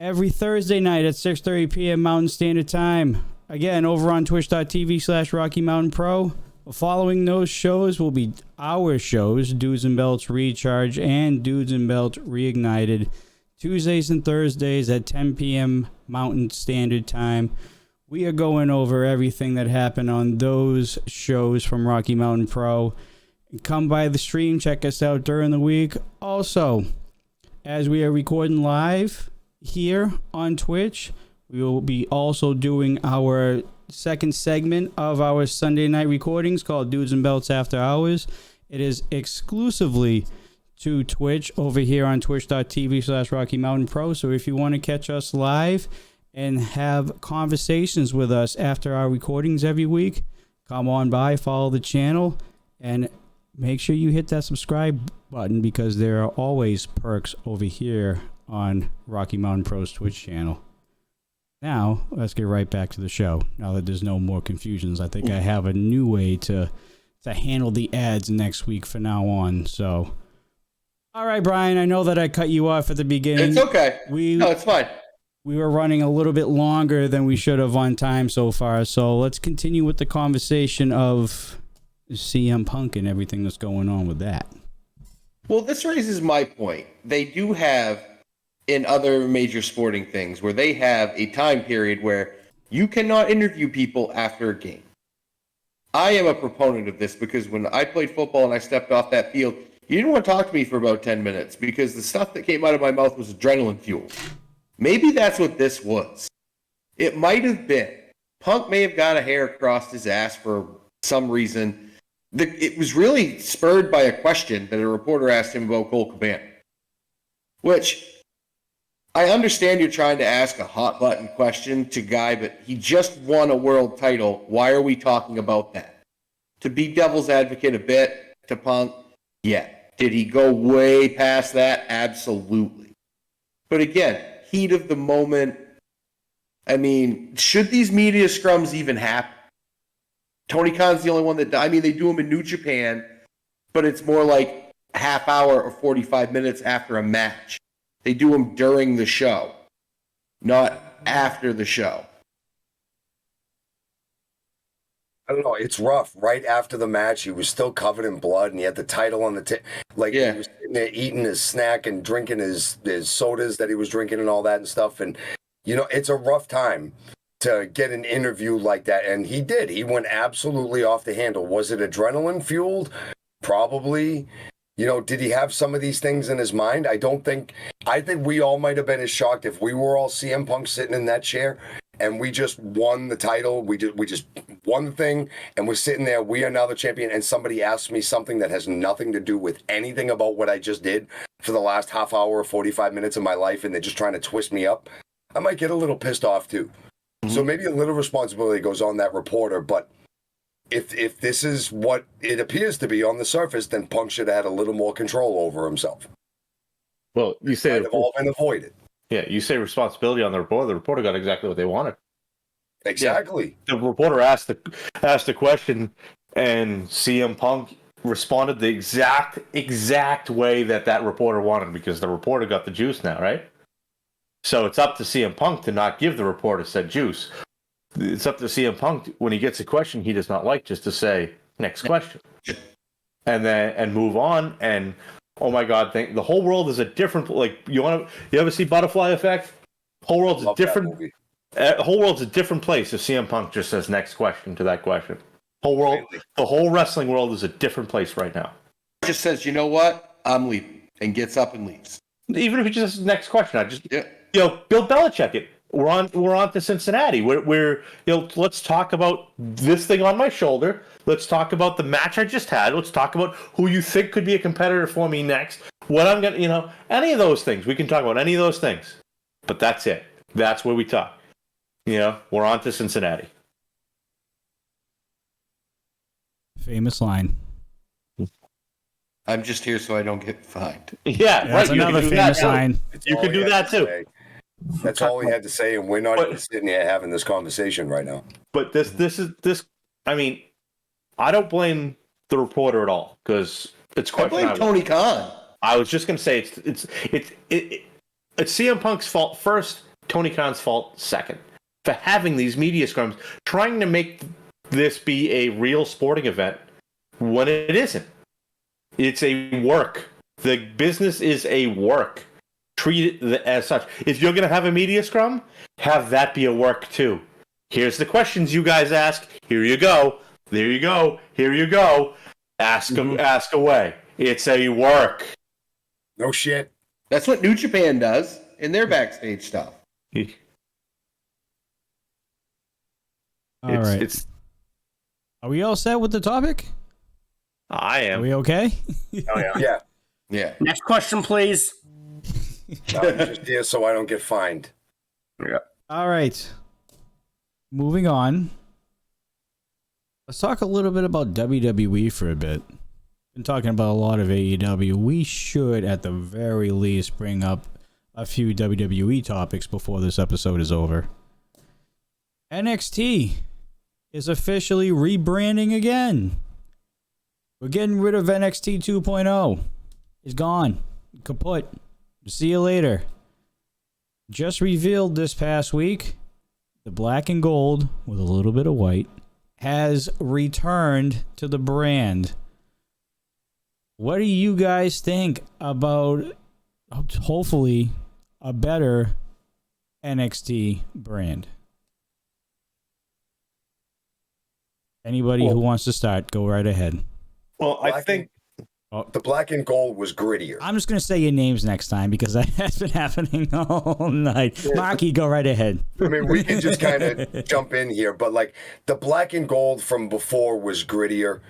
every Thursday night at 6:30 p.m. Mountain Standard Time. Again, over on twitch.tv/Rocky Mountain Pro. Following those shows will be our shows, Dudes and Belts Recharge and Dudes and Belts Reignited, Tuesdays and Thursdays at 10 p.m. Mountain Standard Time. We are going over everything that happened on those shows from Rocky Mountain Pro. Come by the stream, check us out during the week. Also, as we are recording live here on Twitch, we will be also doing our second segment of our Sunday night recordings called Dudes and Belts After Hours. It is exclusively to Twitch over here on twitch.tv/Rocky Mountain Pro. So if you want to catch us live and have conversations with us after our recordings every week, come on by, follow the channel, and make sure you hit that subscribe button because there are always perks over here on Rocky Mountain Pro's Twitch channel. Now, let's get right back to the show. Now that there's no more confusions, I think I have a new way to handle the ads next week from now on. So, all right, Brian, I know that I cut you off at the beginning. It's okay. No, it's fine. We were running a little bit longer than we should have on time so far. So let's continue with the conversation of CM Punk and everything that's going on with that. Well, this raises my point. They do have in other major sporting things where they have a time period where you cannot interview people after a game. I am a proponent of this because when I played football and I stepped off that field, you didn't want to talk to me for about 10 minutes because the stuff that came out of my mouth was adrenaline fuel. Maybe that's what this was. It might have been. Punk may have got a hair across his ass for some reason. It was really spurred by a question that a reporter asked him about Cole Cabana, which I understand you're trying to ask a hot button question to Guy, but he just won a world title. Why are we talking about that? To be devil's advocate a bit to Punk, yeah. Did he go way past that? Absolutely. But again, heat of the moment. I mean, should these media scrums even happen? Tony Khan's the only one that, I mean, they do them in New Japan, but it's more like half hour or 45 minutes after a match. They do them during the show, not after the show. I don't know. It's rough. Right after the match, he was still covered in blood, and he had the title on the tip. Like, yeah. He was sitting there eating his snack and drinking his sodas that he was drinking and all that and stuff. And, you know, it's a rough time to get an interview like that. And he did. He went absolutely off the handle. Was it adrenaline fueled? Probably. You know, did he have some of these things in his mind? I think we all might have been as shocked if we were all CM Punk sitting in that chair and we just won the title. We just won the thing and we're sitting there. We are now the champion. And somebody asks me something that has nothing to do with anything about what I just did for the last half hour or 45 minutes of my life. And they're just trying to twist me up. I might get a little pissed off too. Mm-hmm. So maybe a little responsibility goes on that reporter, but if this is what it appears to be on the surface, then Punk should have had a little more control over himself. Well, you say might have all been avoided. Yeah, you say responsibility on the reporter. The reporter got exactly what they wanted. Exactly. Yeah. The reporter asked the question, and CM Punk responded the exact way that reporter wanted because the reporter got the juice now, right? So it's up to CM Punk to not give the reporter said juice. It's up to CM Punk when he gets a question he does not like just to say next question, and move on. And oh my God, the whole world is a different. Like you ever see Butterfly Effect? Whole world's a different. Whole world's a different place if CM Punk just says next question to that question. The whole wrestling world is a different place right now. Just says, you know what, I'm leaving, and gets up and leaves. Even if he just says next question, Bill Belichick it. We're on to Cincinnati. We're let's talk about this thing on my shoulder. Let's talk about the match I just had. Let's talk about who you think could be a competitor for me next. what I'm gonna, any of those things. We can talk about any of those things, but that's it. That's where we talk. We're on to Cincinnati. Famous line. I'm just here so I don't get fined. Yeah, That's right. another famous line. You can do that too. That's all he had to say, and we're not even sitting here having this conversation right now. But this. I mean, I don't blame the reporter at all because it's I blame Tony Khan. I was just gonna say it's CM Punk's fault first, Tony Khan's fault second for having these media scrums, trying to make this be a real sporting event when it isn't. It's a work. The business is a work. Treat it as such. If you're going to have a media scrum, have that be a work too. Here's the questions you guys ask. Here you go. There you go. Here you go. Ask away. It's a work. No shit. That's what New Japan does in their backstage stuff. All right. Are we all set with the topic? I am. Are we okay? Oh, yeah. Yeah. Next question, please. I'm just here so I don't get fined. Yeah. All right. Moving on. Let's talk a little bit about WWE for a bit. Been talking about a lot of AEW. We should, at the very least, bring up a few WWE topics before this episode is over. NXT is officially rebranding again. We're getting rid of NXT 2.0. It's gone. Kaput. See you later. Just revealed this past week, the black and gold with a little bit of white has returned to the brand. What do you guys think about hopefully a better NXT brand? Anybody who wants to start, go right ahead. Well, I think the black and gold was grittier. I'm just going to say your names next time because that's been happening all night. Marky, go right ahead. I mean, we can just kind of jump in here, but like the black and gold from before was grittier.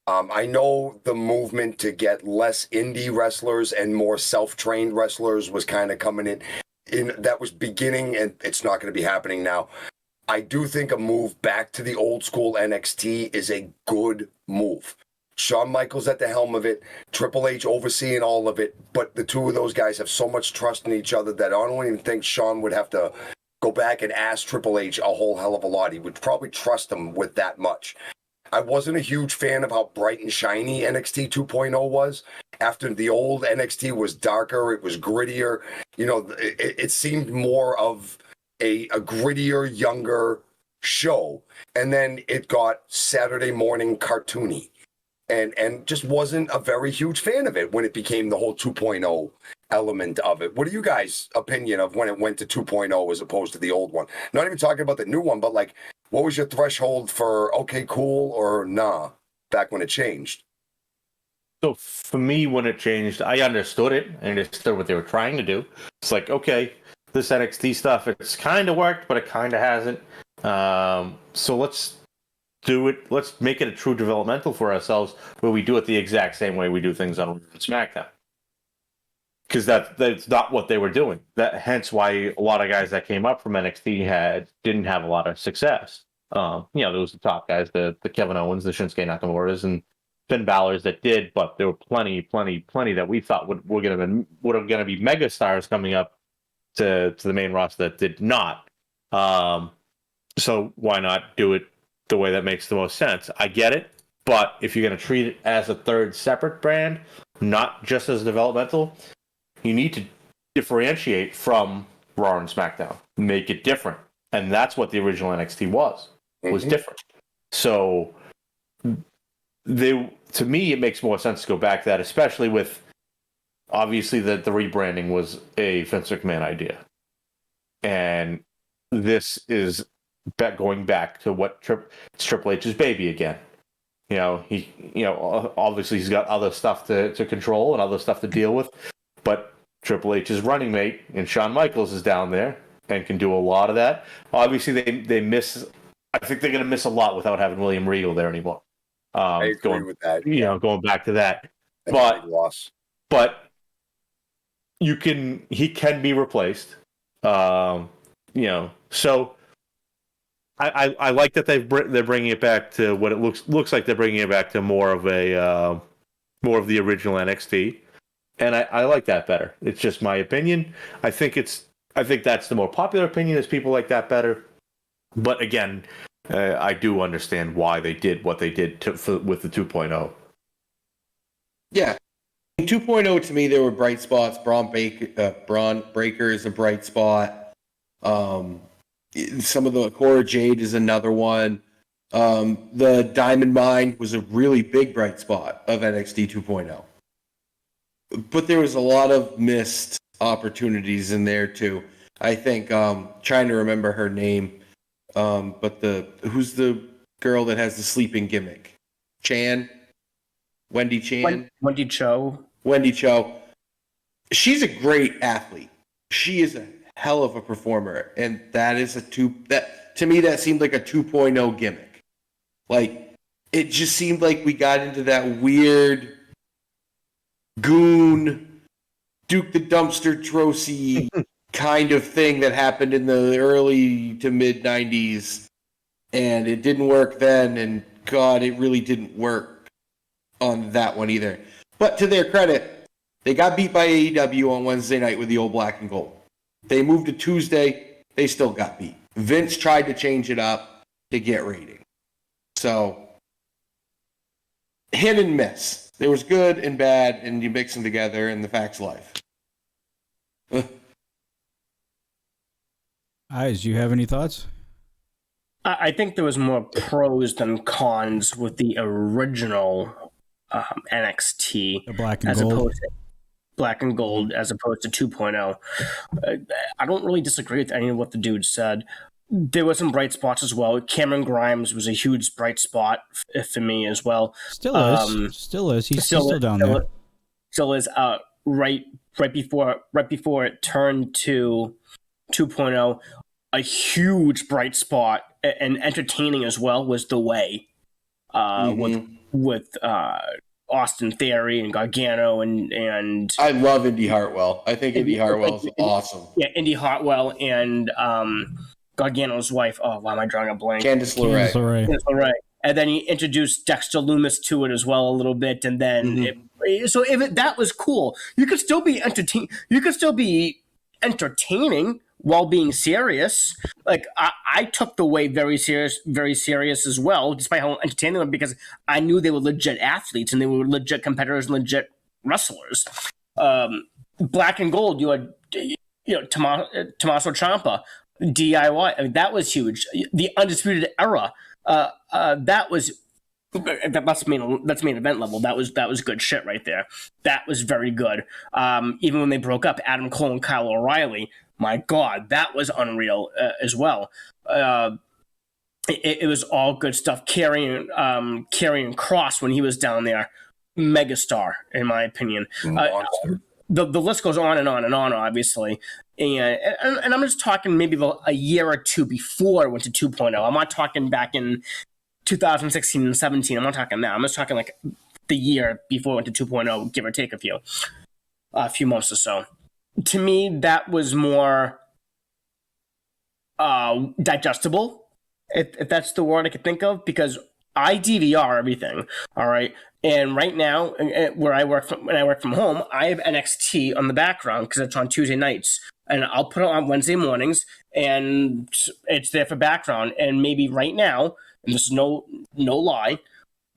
I know the movement to get less indie wrestlers and more self-trained wrestlers was kind of coming in. That was beginning, and it's not going to be happening now. I do think a move back to the old school NXT is a good move. Shawn Michaels at the helm of it, Triple H overseeing all of it, but the two of those guys have so much trust in each other that I don't even think Shawn would have to go back and ask Triple H a whole hell of a lot. He would probably trust him with that much. I wasn't a huge fan of how bright and shiny NXT 2.0 was. After the old NXT was darker, it was grittier. It seemed more of a grittier, younger show. And then it got Saturday morning cartoony. And just wasn't a very huge fan of it when it became the whole 2.0 element of it. What are you guys' opinion of when it went to 2.0 as opposed to the old one? Not even talking about the new one, but like, what was your threshold for okay, cool, or nah, back when it changed? So for me, when it changed, I understood it. I understood what they were trying to do. It's like, okay, this NXT stuff, it's kind of worked, but it kind of hasn't. So let's do it. Let's make it a true developmental for ourselves, where we do it the exact same way we do things on SmackDown. Because that's not what they were doing. Hence why a lot of guys that came up from NXT didn't have a lot of success. There was the top guys, the Kevin Owens, the Shinsuke Nakamura's, and Finn Balor's that did, but there were plenty that we thought were going to be mega stars coming up to the main roster that did not. So why not do it the way that makes the most sense? I get it, but if you're going to treat it as a third separate brand, not just as developmental, you need to differentiate from Raw and SmackDown, make it different, and that's what the original NXT was different. So to me, it makes more sense to go back to that, especially with obviously the rebranding was a Vince McMahon idea, and this is going back to what Triple H's baby again. Obviously he's got other stuff to control and other stuff to deal with, but Triple H's running mate and Shawn Michaels is down there and can do a lot of that. Obviously they miss. I think they're going to miss a lot without having William Regal there anymore. I agree with that. Going back to that, That's a big loss. But he can be replaced. So I like that they're bringing it back to what it looks like. They're bringing it back to more of the original NXT, and I like that better. It's just my opinion. I think that's the more popular opinion. Is people like that better? But again, I do understand why they did what they did with the 2.0. Yeah. In 2.0, to me, there were bright spots. Braun Breaker is a bright spot. Some of the Cora Jade is another one. The Diamond Mine was a really big bright spot of NXT 2.0. But there was a lot of missed opportunities in there, too. I think, trying to remember her name, but who's the girl that has the sleeping gimmick? Wendy Chan? Wendy Cho. Wendy Cho. She's a great athlete. She is a hell of a performer. And that is to me, that seemed like a 2.0 gimmick. Like, it just seemed like we got into that weird goon, Duke the Dumpster Trosy kind of thing that happened in the early to mid 90s. And it didn't work then. And God, it really didn't work on that one either. But to their credit, they got beat by AEW on Wednesday night with the old black and gold. They moved to Tuesday, they still got beat. Vince tried to change it up to get rating. So, hit and miss. There was good and bad, and you mix them together, and the fact's life. Eyes, do you have any thoughts? I think there was more pros than cons with the original NXT, The black and gold. opposed to black and gold, as opposed to 2.0. I don't really disagree with any of what the dude said. There were some bright spots as well. Cameron Grimes was a huge bright spot for me as well. Still is. He's still down there. Still is. Right before it turned to 2.0, a huge bright spot and entertaining as well was The Way, with Austin Theory and Gargano and I love Indy Hartwell. I think Indy Hartwell's awesome. Yeah, Indy Hartwell and Gargano's wife. Oh, why am I drawing a blank? Candice LeRae. Candice LeRae. And then he introduced Dexter Lumis to it as well a little bit, and then that was cool. You could still be entertain. You could still be entertaining while being serious. Like I took The Way very serious as well, despite how entertaining them, because I knew they were legit athletes and they were legit competitors and legit wrestlers. Black and Gold, you had Tommaso Ciampa, DIY. I mean, that was huge. The Undisputed Era. That's main event level. That was good shit right there. That was very good. Even when they broke up, Adam Cole and Kyle O'Reilly, my God, that was unreal as well. It was all good stuff. Carrying Cross when he was down there, megastar in my opinion. The list goes on and on and on, obviously. And I'm just talking maybe a year or two before it went to 2.0. I'm not talking back in 2016 and 17. I'm not talking now. I'm just talking like the year before it went to 2.0, give or take a few months or so. To me, that was more digestible, if that's the word I could think of, because I DVR everything, all right? And right now, when I work from home, I have NXT on the background because it's on Tuesday nights. And I'll put it on Wednesday mornings, and it's there for background. And maybe right now, and this is no lie,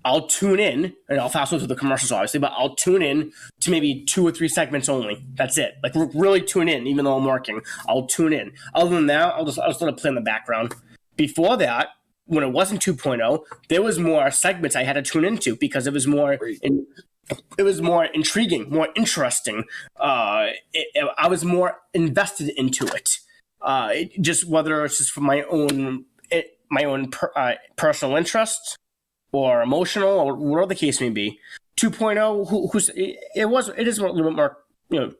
I'll tune in, and I'll fast forward through the commercials, obviously, but I'll tune in to maybe 2 or 3 segments only. That's it. Like, really tune in, even though I'm working. I'll tune in. Other than that, I'll just let it play in the background. Before that, when it wasn't 2.0, there was more segments I had to tune into because it was more intriguing, more interesting. I was more invested into it. Just whether it's just for my own personal interests or emotional or whatever the case may be. 2.0, it is a little bit more, you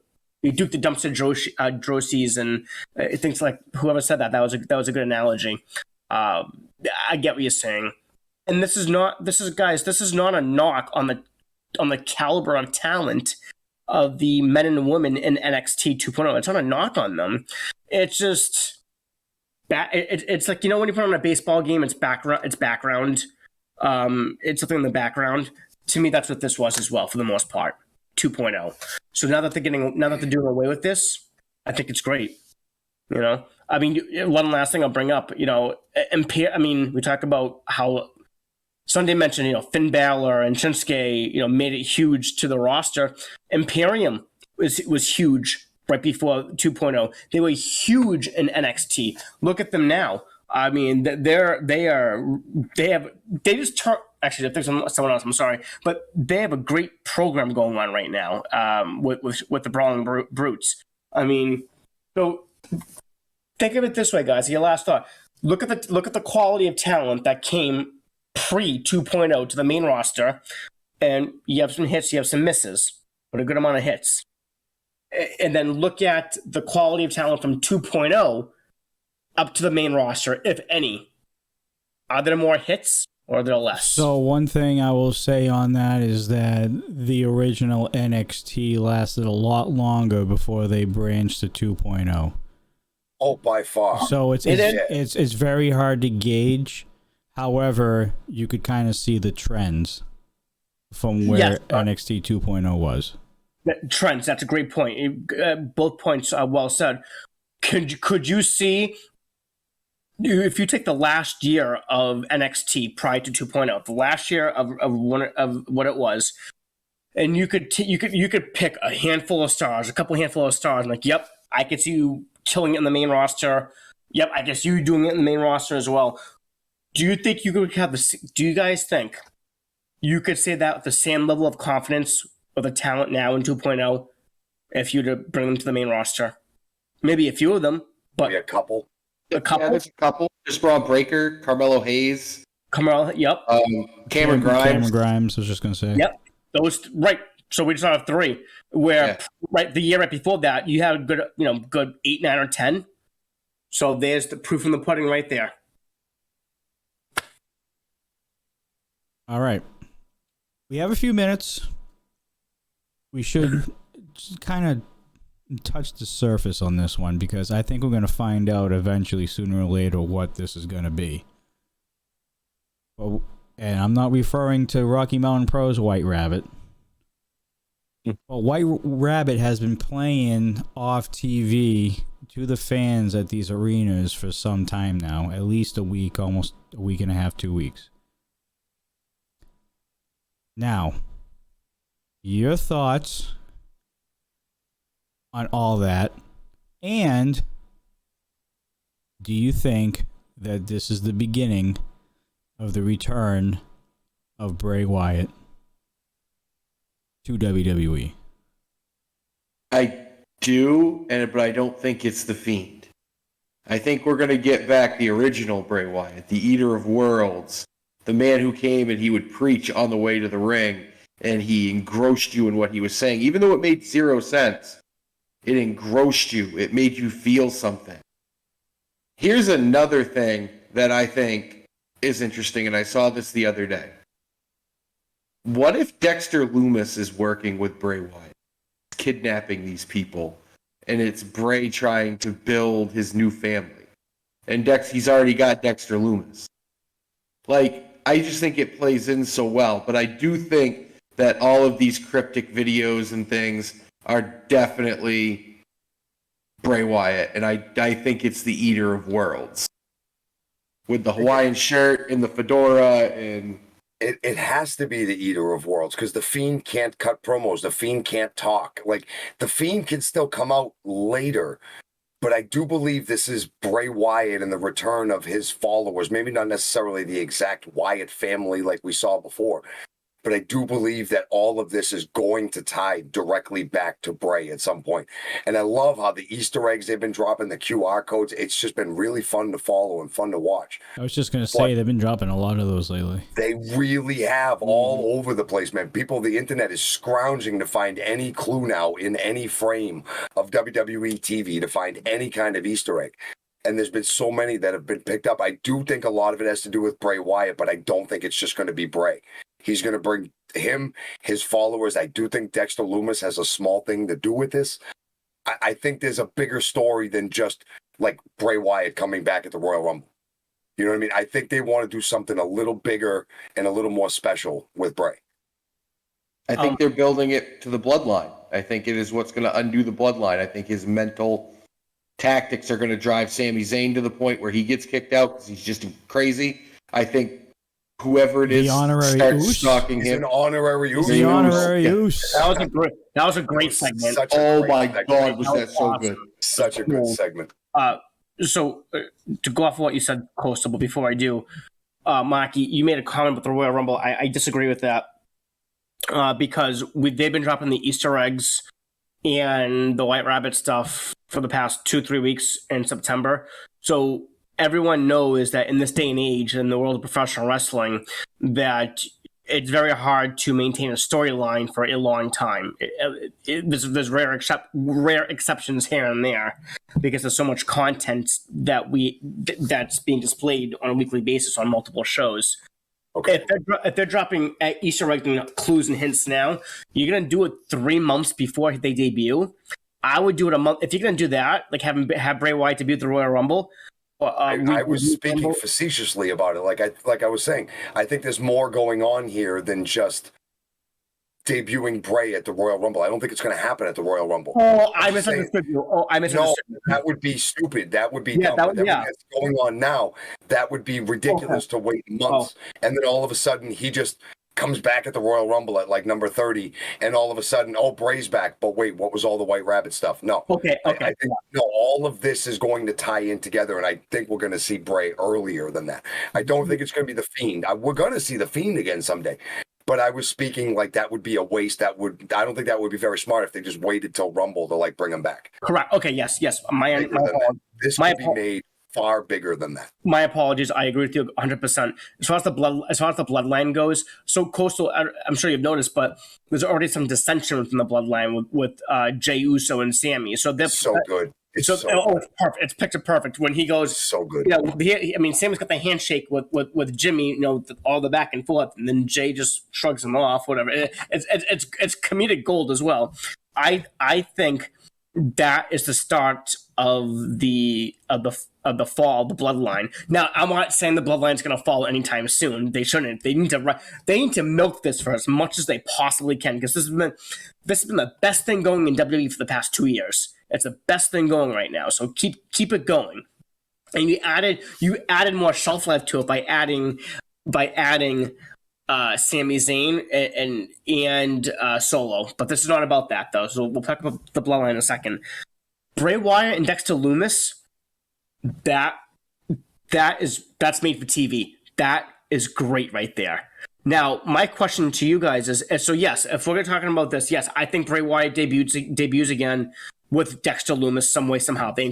Duke the Dumpster Drosies and things like whoever said that was a good analogy. I get what you're saying, and this is not a knock on the caliber of talent of the men and women in NXT 2.0. It's not a knock on them. It's just it's like, when you put on a baseball game, it's background. It's something in the background. To me, that's what this was as well, for the most part. 2.0. So now that they're doing away with this, I think it's great. I mean, one last thing I'll bring up. We talk about how Sunday mentioned, Finn Balor and Shinsuke, made it huge to the roster. Imperium was huge right before 2.0. They were huge in NXT. Look at them now. I mean, actually, if there's someone else, I'm sorry, but they have a great program going on right now with the Brawling Brutes. I mean, so think of it this way, guys. Your last thought. Look at the quality of talent that came pre 2.0 to the main roster, and you have some hits, you have some misses, but a good amount of hits. And then look at the quality of talent from 2.0 up to the main roster, if any. Are there more hits or are there less? So one thing I will say on that is that the original NXT lasted a lot longer before they branched to 2.0. Oh, by far. So it's very hard to gauge. However, you could kind of see the trends from where NXT 2.0 was. Trends, that's a great point. Both points are well said. Could you see, if you take the last year of NXT prior to 2.0, the last year of what it was, and you could pick a handful of stars, a couple of stars, and like, yep, I could see you killing it in the main roster. Yep, I guess you doing it in the main roster as well. Do you think you could have do you guys think you could say that with the same level of confidence with the talent now in 2.0 if you were to bring them to the main roster? Maybe a few of them, but maybe a couple. Yeah, there's a couple. There's Braun Breaker, Carmelo Hayes. Yep. Cameron Grimes. Cameron Grimes, I was just going to say. Yep. Those, right. So we just have three. Where the year right before that, you had good 8, 9, or 10. So there's the proof in the pudding right there. All right. We have a few minutes. We should kind of touch the surface on this one because I think we're going to find out eventually, sooner or later, what this is going to be. And I'm not referring to Rocky Mountain Pro's White Rabbit. Well, White Rabbit has been playing off TV to the fans at these arenas for some time now, at least a week, almost a week and a half, 2 weeks. Now, your thoughts on all that, and do you think that this is the beginning of the return of Bray Wyatt to WWE? I do, but I don't think it's the Fiend. I think we're going to get back the original Bray Wyatt, the Eater of Worlds, the man who came and he would preach on the way to the ring, and he engrossed you in what he was saying. Even though it made 0 sense, it engrossed you. It made you feel something. Here's another thing that I think is interesting, and I saw this the other day. What if Dexter Lumis is working with Bray Wyatt, kidnapping these people, and it's Bray trying to build his new family? And he's already got Dexter Lumis. I just think it plays in so well, but I do think that all of these cryptic videos and things are definitely Bray Wyatt, and I think it's the Eater of Worlds. With the Hawaiian shirt and the fedora and... It has to be the Eater of Worlds because the Fiend can't cut promos. The Fiend can't talk. The Fiend can still come out later. But I do believe this is Bray Wyatt and the return of his followers. Maybe not necessarily the exact Wyatt family like we saw before. But I do believe that all of this is going to tie directly back to Bray at some point. And I love how the Easter eggs they've been dropping, the QR codes. It's just been really fun to follow and fun to watch. I was just going to say, they've been dropping a lot of those lately. They really have, all over the place, man. The internet is scrounging to find any clue now in any frame of WWE TV to find any kind of Easter egg. And there's been so many that have been picked up. I do think a lot of it has to do with Bray Wyatt, but I don't think it's just going to be Bray. He's going to bring him, his followers. I do think Dexter Lumis has a small thing to do with this. I think there's a bigger story than just like Bray Wyatt coming back at the Royal Rumble. You know what I mean? I think they want to do something a little bigger and a little more special with Bray. I think they're building it to the bloodline. I think it is what's going to undo the bloodline. I think his mental tactics are going to drive Sami Zayn to the point where he gets kicked out because he's just crazy. I think whoever it is starts stalking him. He's an honorary Oos. The honorary Oos. That was a great segment. Oh my God, was that so good? Such a good segment. So to go off of what you said, Coastal, but before I do, Maki, you made a comment about the Royal Rumble. I disagree with that because they've been dropping the Easter eggs and the White Rabbit stuff for the past 2-3 weeks in September. So everyone knows that in this day and age, in the world of professional wrestling, that it's very hard to maintain a storyline for a long time. There's rare exceptions here and there because there's so much content that's being displayed on a weekly basis on multiple shows. Okay. If they're dropping Easter eggs and clues and hints now, you're gonna do it 3 months before they debut. I would do it a month. If you're gonna do that, like have Bray Wyatt debut at the Royal Rumble. I was speaking facetiously about it. Like I was saying, I think there's more going on here than just debuting Bray at the Royal Rumble. I don't think it's going to happen at the Royal Rumble. Oh, I misunderstood you. No, that would be stupid. That would be dumb. Everything that's going on now, that would be ridiculous to wait months. And then all of a sudden, he just comes back at the Royal Rumble at like number 30, and all of a sudden, Bray's back. But wait, what was all the White Rabbit stuff? No. Okay. I think all of this is going to tie in together, and I think we're going to see Bray earlier than that. I don't think it's going to be The Fiend. We're going to see The Fiend again someday. But I was speaking like that would be a waste. I don't think that would be very smart if they just waited till Rumble to like bring him back. Correct. Okay. Yes. This could be made far bigger than that. My apologies. I agree with you 100%. As far as the bloodline goes, so Coastal, I'm sure you've noticed, but there's already some dissension within the bloodline with Jey Uso and Sami. So they're so good. It's it's perfect. It's picture perfect when he goes. So good. Sami's got the handshake with Jimmy. All the back and forth, and then Jay just shrugs him off. Whatever. It's comedic gold as well. I think that is the start of the fall of the bloodline. Now, I'm not saying the bloodline's going to fall anytime soon. They shouldn't. They need to milk this for as much as they possibly can because this has been the best thing going in WWE for the past 2 years. It's the best thing going right now. So keep it going. And you added more shelf life to it by adding Sami Zayn and Solo. But this is not about that though. So we'll talk about the bloodline in a second. Bray Wyatt and Dexter Lumis, that's made for TV. That is great right there. Now, my question to you guys is so yes, if we're talking about this, yes, I think Bray Wyatt debuts again with Dexter Lumis some way, somehow. They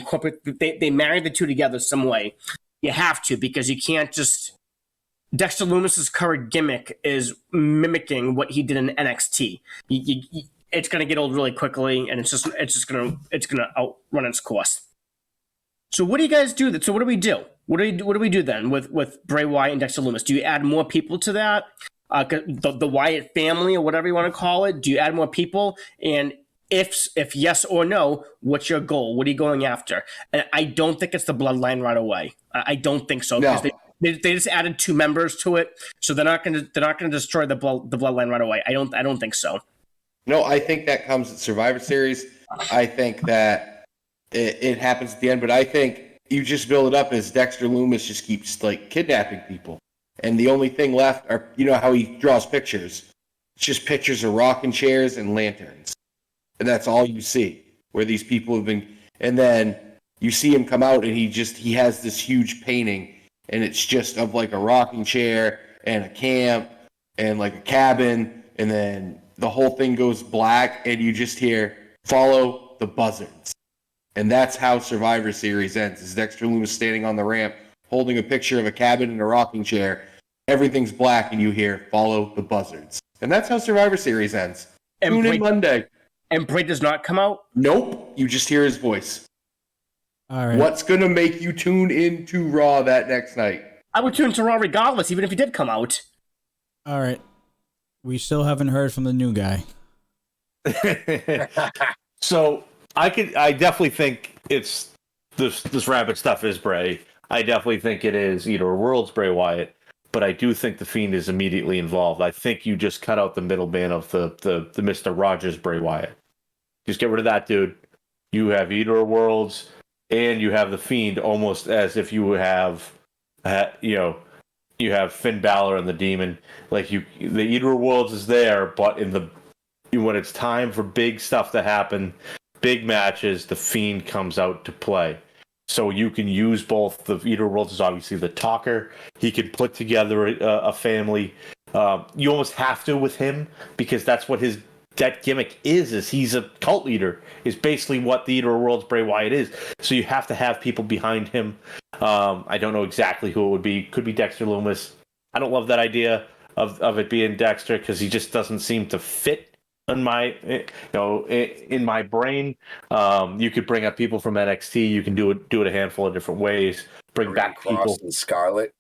marry the two together some way. You have to, because you can't just Dexter Lumis's current gimmick is mimicking what he did in NXT. It's going to get old really quickly, and it's just going to outrun its course. So what do you guys do? So what do we do? What do we do then with Bray Wyatt and Dexter Lumis? Do you add more people to that? The Wyatt family, or whatever you want to call it? Do you add more people? And if yes or no, what's your goal? What are you going after? And I don't think it's the bloodline right away. I don't think so because they just added 2 members to it, so they're not going to destroy the bloodline right away. I don't think so. No, I think that comes at Survivor Series. I think that it happens at the end, but I think you just build it up as Dexter Lumis just keeps like kidnapping people, and the only thing left are how he draws pictures. It's just pictures of rocking chairs and lanterns. And that's all you see, where these people have been. And then you see him come out, and he has this huge painting, and it's just of like a rocking chair and a camp and like a cabin, and then the whole thing goes black, and you just hear "Follow the buzzards," and that's how Survivor Series ends. Is Dexter Lumis standing on the ramp, holding a picture of a cabin and a rocking chair. Everything's black, and you hear "Follow the buzzards," and that's how Survivor Series ends. Tune in Monday. And Bray does not come out? Nope. You just hear his voice. All right. What's going to make you tune into Raw that next night? I would tune into Raw regardless, even if he did come out. All right. We still haven't heard from the new guy. So I definitely think it's this rabbit stuff is Bray. I definitely think it is either World's Bray Wyatt, but I do think the Fiend is immediately involved. I think you just cut out the middleman of the Mr. Rogers Bray Wyatt. Just get rid of that dude. You have either Worlds and you have the Fiend, almost as if you have, you have Finn Balor and the Demon. Like the either Worlds is there, but when it's time for big stuff to happen, big matches, the Fiend comes out to play. So you can use both. The Eater Worlds is obviously the talker. He can put together a family. You almost have to with him because that's what that gimmick is he's a cult leader, is basically what the Eater Worlds Bray Wyatt is. So you have to have people behind him. I don't know exactly who it would be. Could be Dexter Lumis. I don't love that idea of it being Dexter because he just doesn't seem to fit in my brain. You could bring up people from NXT. You can do it a handful of different ways. Bring back Cross people. and Scarlet.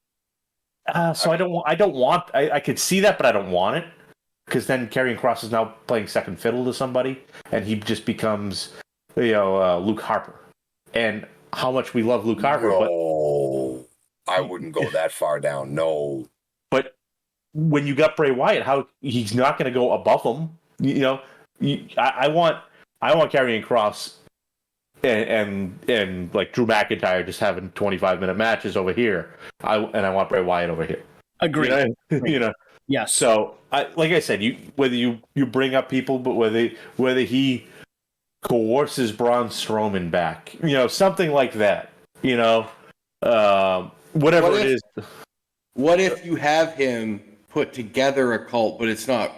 So I don't want. I could see that, but I don't want it because then Karrion Kross is now playing second fiddle to somebody, and he just becomes Luke Harper. And how much we love Luke Harper, No, I wouldn't go that far down. No, but when you got Bray Wyatt, how he's not going to go above him. I want Karrion Kross and like Drew McIntyre just having 25-minute matches over here. I want Bray Wyatt over here. Agreed. Yes. So like I said, whether you bring up people, but whether he coerces Braun Strowman back, something like that. Whatever it is. What if you have him put together a cult, but it's not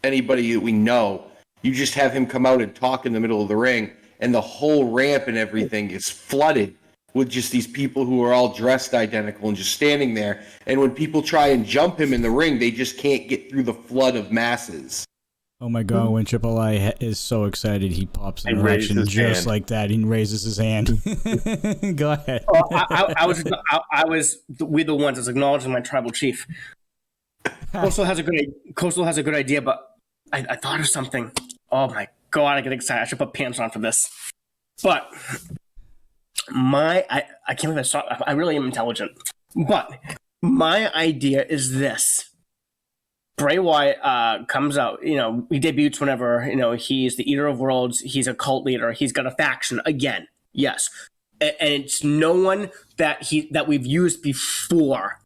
anybody that we know? You just have him come out and talk in the middle of the ring, and the whole ramp and everything is flooded with just these people who are all dressed identical and just standing there. And when people try and jump him in the ring, they just can't get through the flood of masses. Oh my God, when Triple I is so excited, he pops in erection just like that. He raises his hand. Go ahead. I was we the ones that's acknowledging my tribal chief. Coastal has a good idea, but I thought of something. Oh my God, I get excited. I should put pants on for this. But I can't believe I saw. I really am intelligent. But my idea is this. Bray Wyatt comes out, he debuts whenever, he's the Eater of Worlds, he's a cult leader, he's got a faction again, yes. And it's no one that we've used before.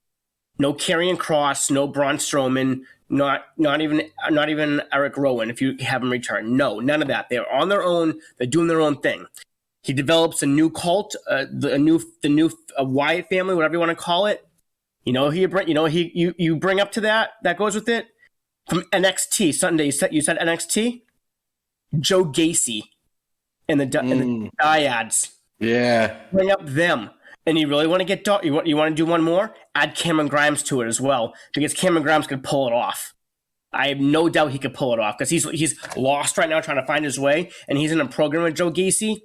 No Karrion Kross, no Braun Strowman, not even Eric Rowan if you have him return. No, none of that. They're on their own, they're doing their own thing. He develops a new cult, the new Wyatt family, whatever you want to call it. You bring up to that goes with it. From NXT Sunday, you said NXT. Joe Gacy and the Dyads. Yeah, Bring up them, and you really want to get you want to do one more? Add Cameron Grimes to it as well, because Cameron Grimes could pull it off. I have no doubt he could pull it off because he's lost right now trying to find his way, and he's in a program with Joe Gacy.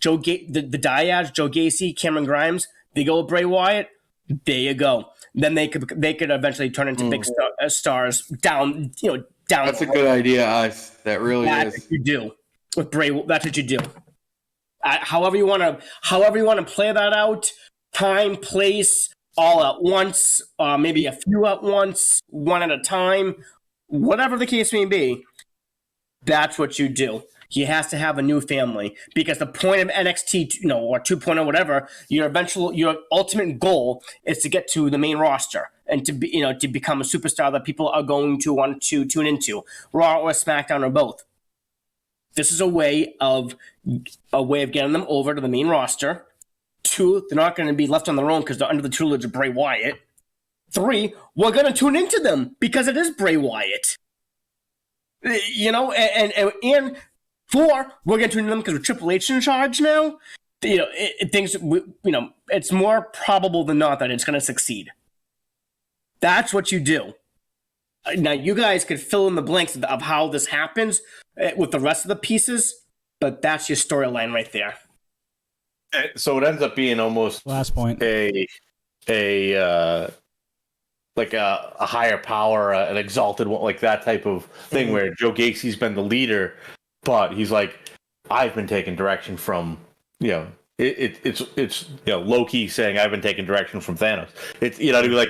The Dyads, Joe Gacy, Cameron Grimes. They go with Bray Wyatt. There you go. Then they could eventually turn into big stars down. That's a good idea, Ice. That really that's is. what you do with Bray. That's what you do. However you want to play that out, time, place, all at once, maybe a few at once, one at a time, whatever the case may be. That's what you do. He has to have a new family because the point of NXT, or 2.0, whatever, your ultimate goal is to get to the main roster and to be, to become a superstar that people are going to want to tune into, Raw or SmackDown or both. This is a way of getting them over to the main roster. 2, they're not going to be left on their own because they're under the tutelage of Bray Wyatt. 3, we're going to tune into them because it is Bray Wyatt. And 4, we're going to tune in them because with Triple H in charge now. It's more probable than not that it's going to succeed. That's what you do. Now, you guys could fill in the blanks of how this happens with the rest of the pieces, but that's your storyline right there. So it ends up being almost Last point. a like a higher power, an exalted one, like that type of thing, where Joe Gacy's been the leader, but he's like, I've been taking direction from, it's Loki saying I've been taking direction from Thanos. It's to be like,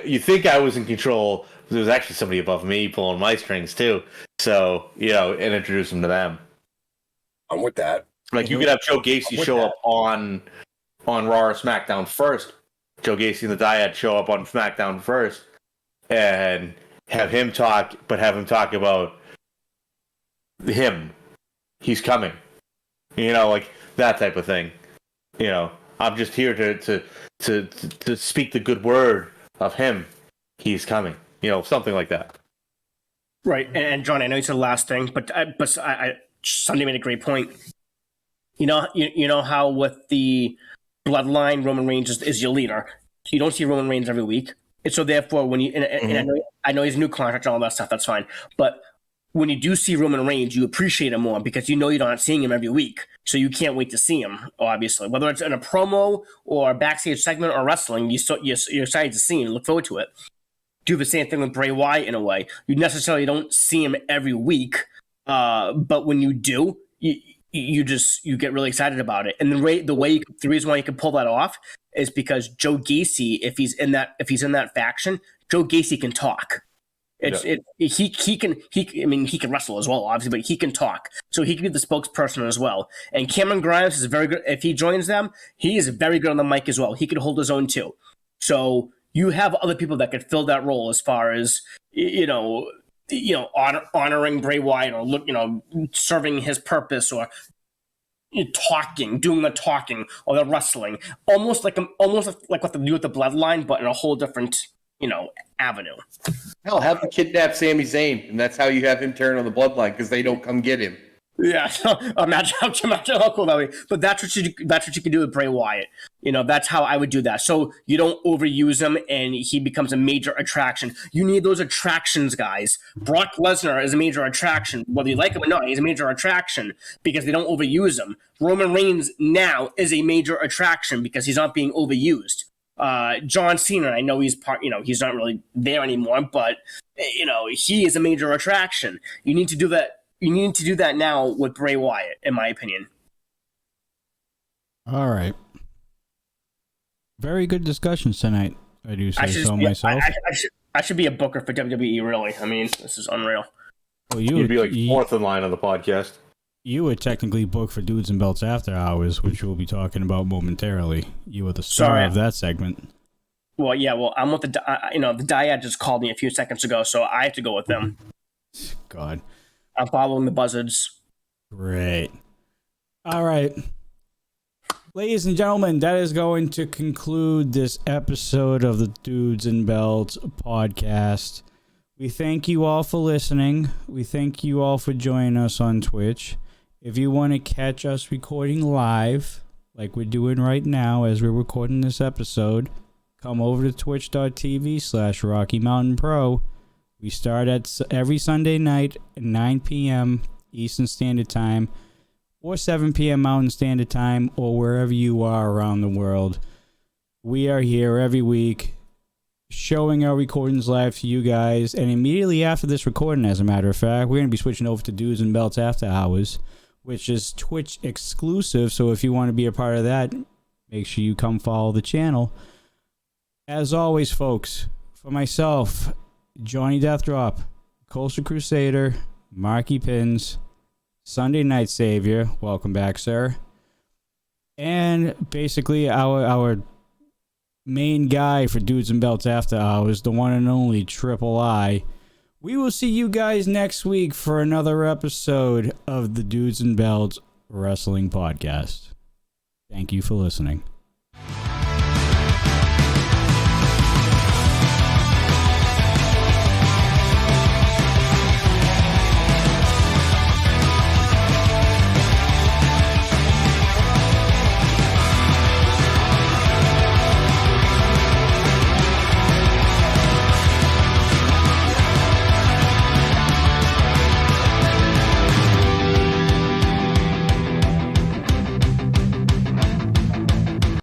you think I was in control, but there was actually somebody above me pulling my strings too. So and introduce him to them. I'm with that. Like you could have Joe Gacy show up on Raw or SmackDown first. Joe Gacy and the Dyad show up on SmackDown first, and have him talk about him. He's coming. Like that type of thing. I'm just here to speak the good word of him. He's coming. Something like that. Right, and John, I know you said the last thing, but Sunday made a great point. You know how with the bloodline, Roman Reigns is your leader. You don't see Roman Reigns every week, and so therefore, when you and I know he's a new contract and all that stuff, that's fine. But when you do see Roman Reigns, you appreciate him more because you're not seeing him every week, so you can't wait to see him. Obviously, whether it's in a promo or a backstage segment or wrestling, you're excited to see him, look forward to it. Do the same thing with Bray Wyatt in a way. You necessarily don't see him every week, but when you do, you get really excited about it. And the reason why you can pull that off is because Joe Gacy, if he's in that faction, Joe Gacy can talk. He can wrestle as well, obviously, but he can talk, so he can be the spokesperson as well. And Cameron Grimes is very good. If he joins them, he is very good on the mic as well. He could hold his own too. So you have other people that could fill that role as far as honoring Bray Wyatt or serving his purpose or doing the talking or the wrestling, almost like what they do with the bloodline, but in a whole different avenue. Hell, have him kidnap Sami Zayn, and that's how you have him turn on the bloodline because they don't come get him. Yeah, imagine how cool that would be. But that's what you can do with Bray Wyatt. That's how I would do that. So you don't overuse him, and he becomes a major attraction. You need those attractions, guys. Brock Lesnar is a major attraction, whether you like him or not. He's a major attraction because they don't overuse him. Roman Reigns now is a major attraction because he's not being overused. John Cena, I know he's he's not really there anymore, but he is a major attraction. You need to do that. You need to do that now with Bray Wyatt, in my opinion. All right. Very good discussions tonight. I do say so myself. I should be a booker for WWE, really. I mean, this is unreal. Well, you'd be like fourth in line on the podcast. You were technically booked for Dudes and Belts After Hours, which we'll be talking about momentarily. You were the star of that segment. Well, yeah. Well, I'm with the Dyad just called me a few seconds ago, so I have to go with them. God. I'm following the buzzards. Great. All right. Ladies and gentlemen, that is going to conclude this episode of the Dudes and Belts podcast. We thank you all for listening. We thank you all for joining us on Twitch. If you want to catch us recording live, like we're doing right now as we're recording this episode, come over to twitch.tv/Rocky Mountain Pro. We start at every Sunday night at 9 p.m. Eastern Standard Time or 7 p.m. Mountain Standard Time or wherever you are around the world. We are here every week showing our recordings live to you guys. And immediately after this recording, as a matter of fact, we're going to be switching over to Dudes and Belts After Hours, which is Twitch exclusive. So if you want to be a part of that, make sure you come follow the channel. As always, folks, for myself, Johnny Deathdrop, Coastal Crusader, Marky Pins, Sunday Night Savior, welcome back, sir. And basically our main guy for Dudes and Belts After Hours, the one and only Triple I. We will see you guys next week for another episode of the Dudes and Belts Wrestling Podcast. Thank you for listening.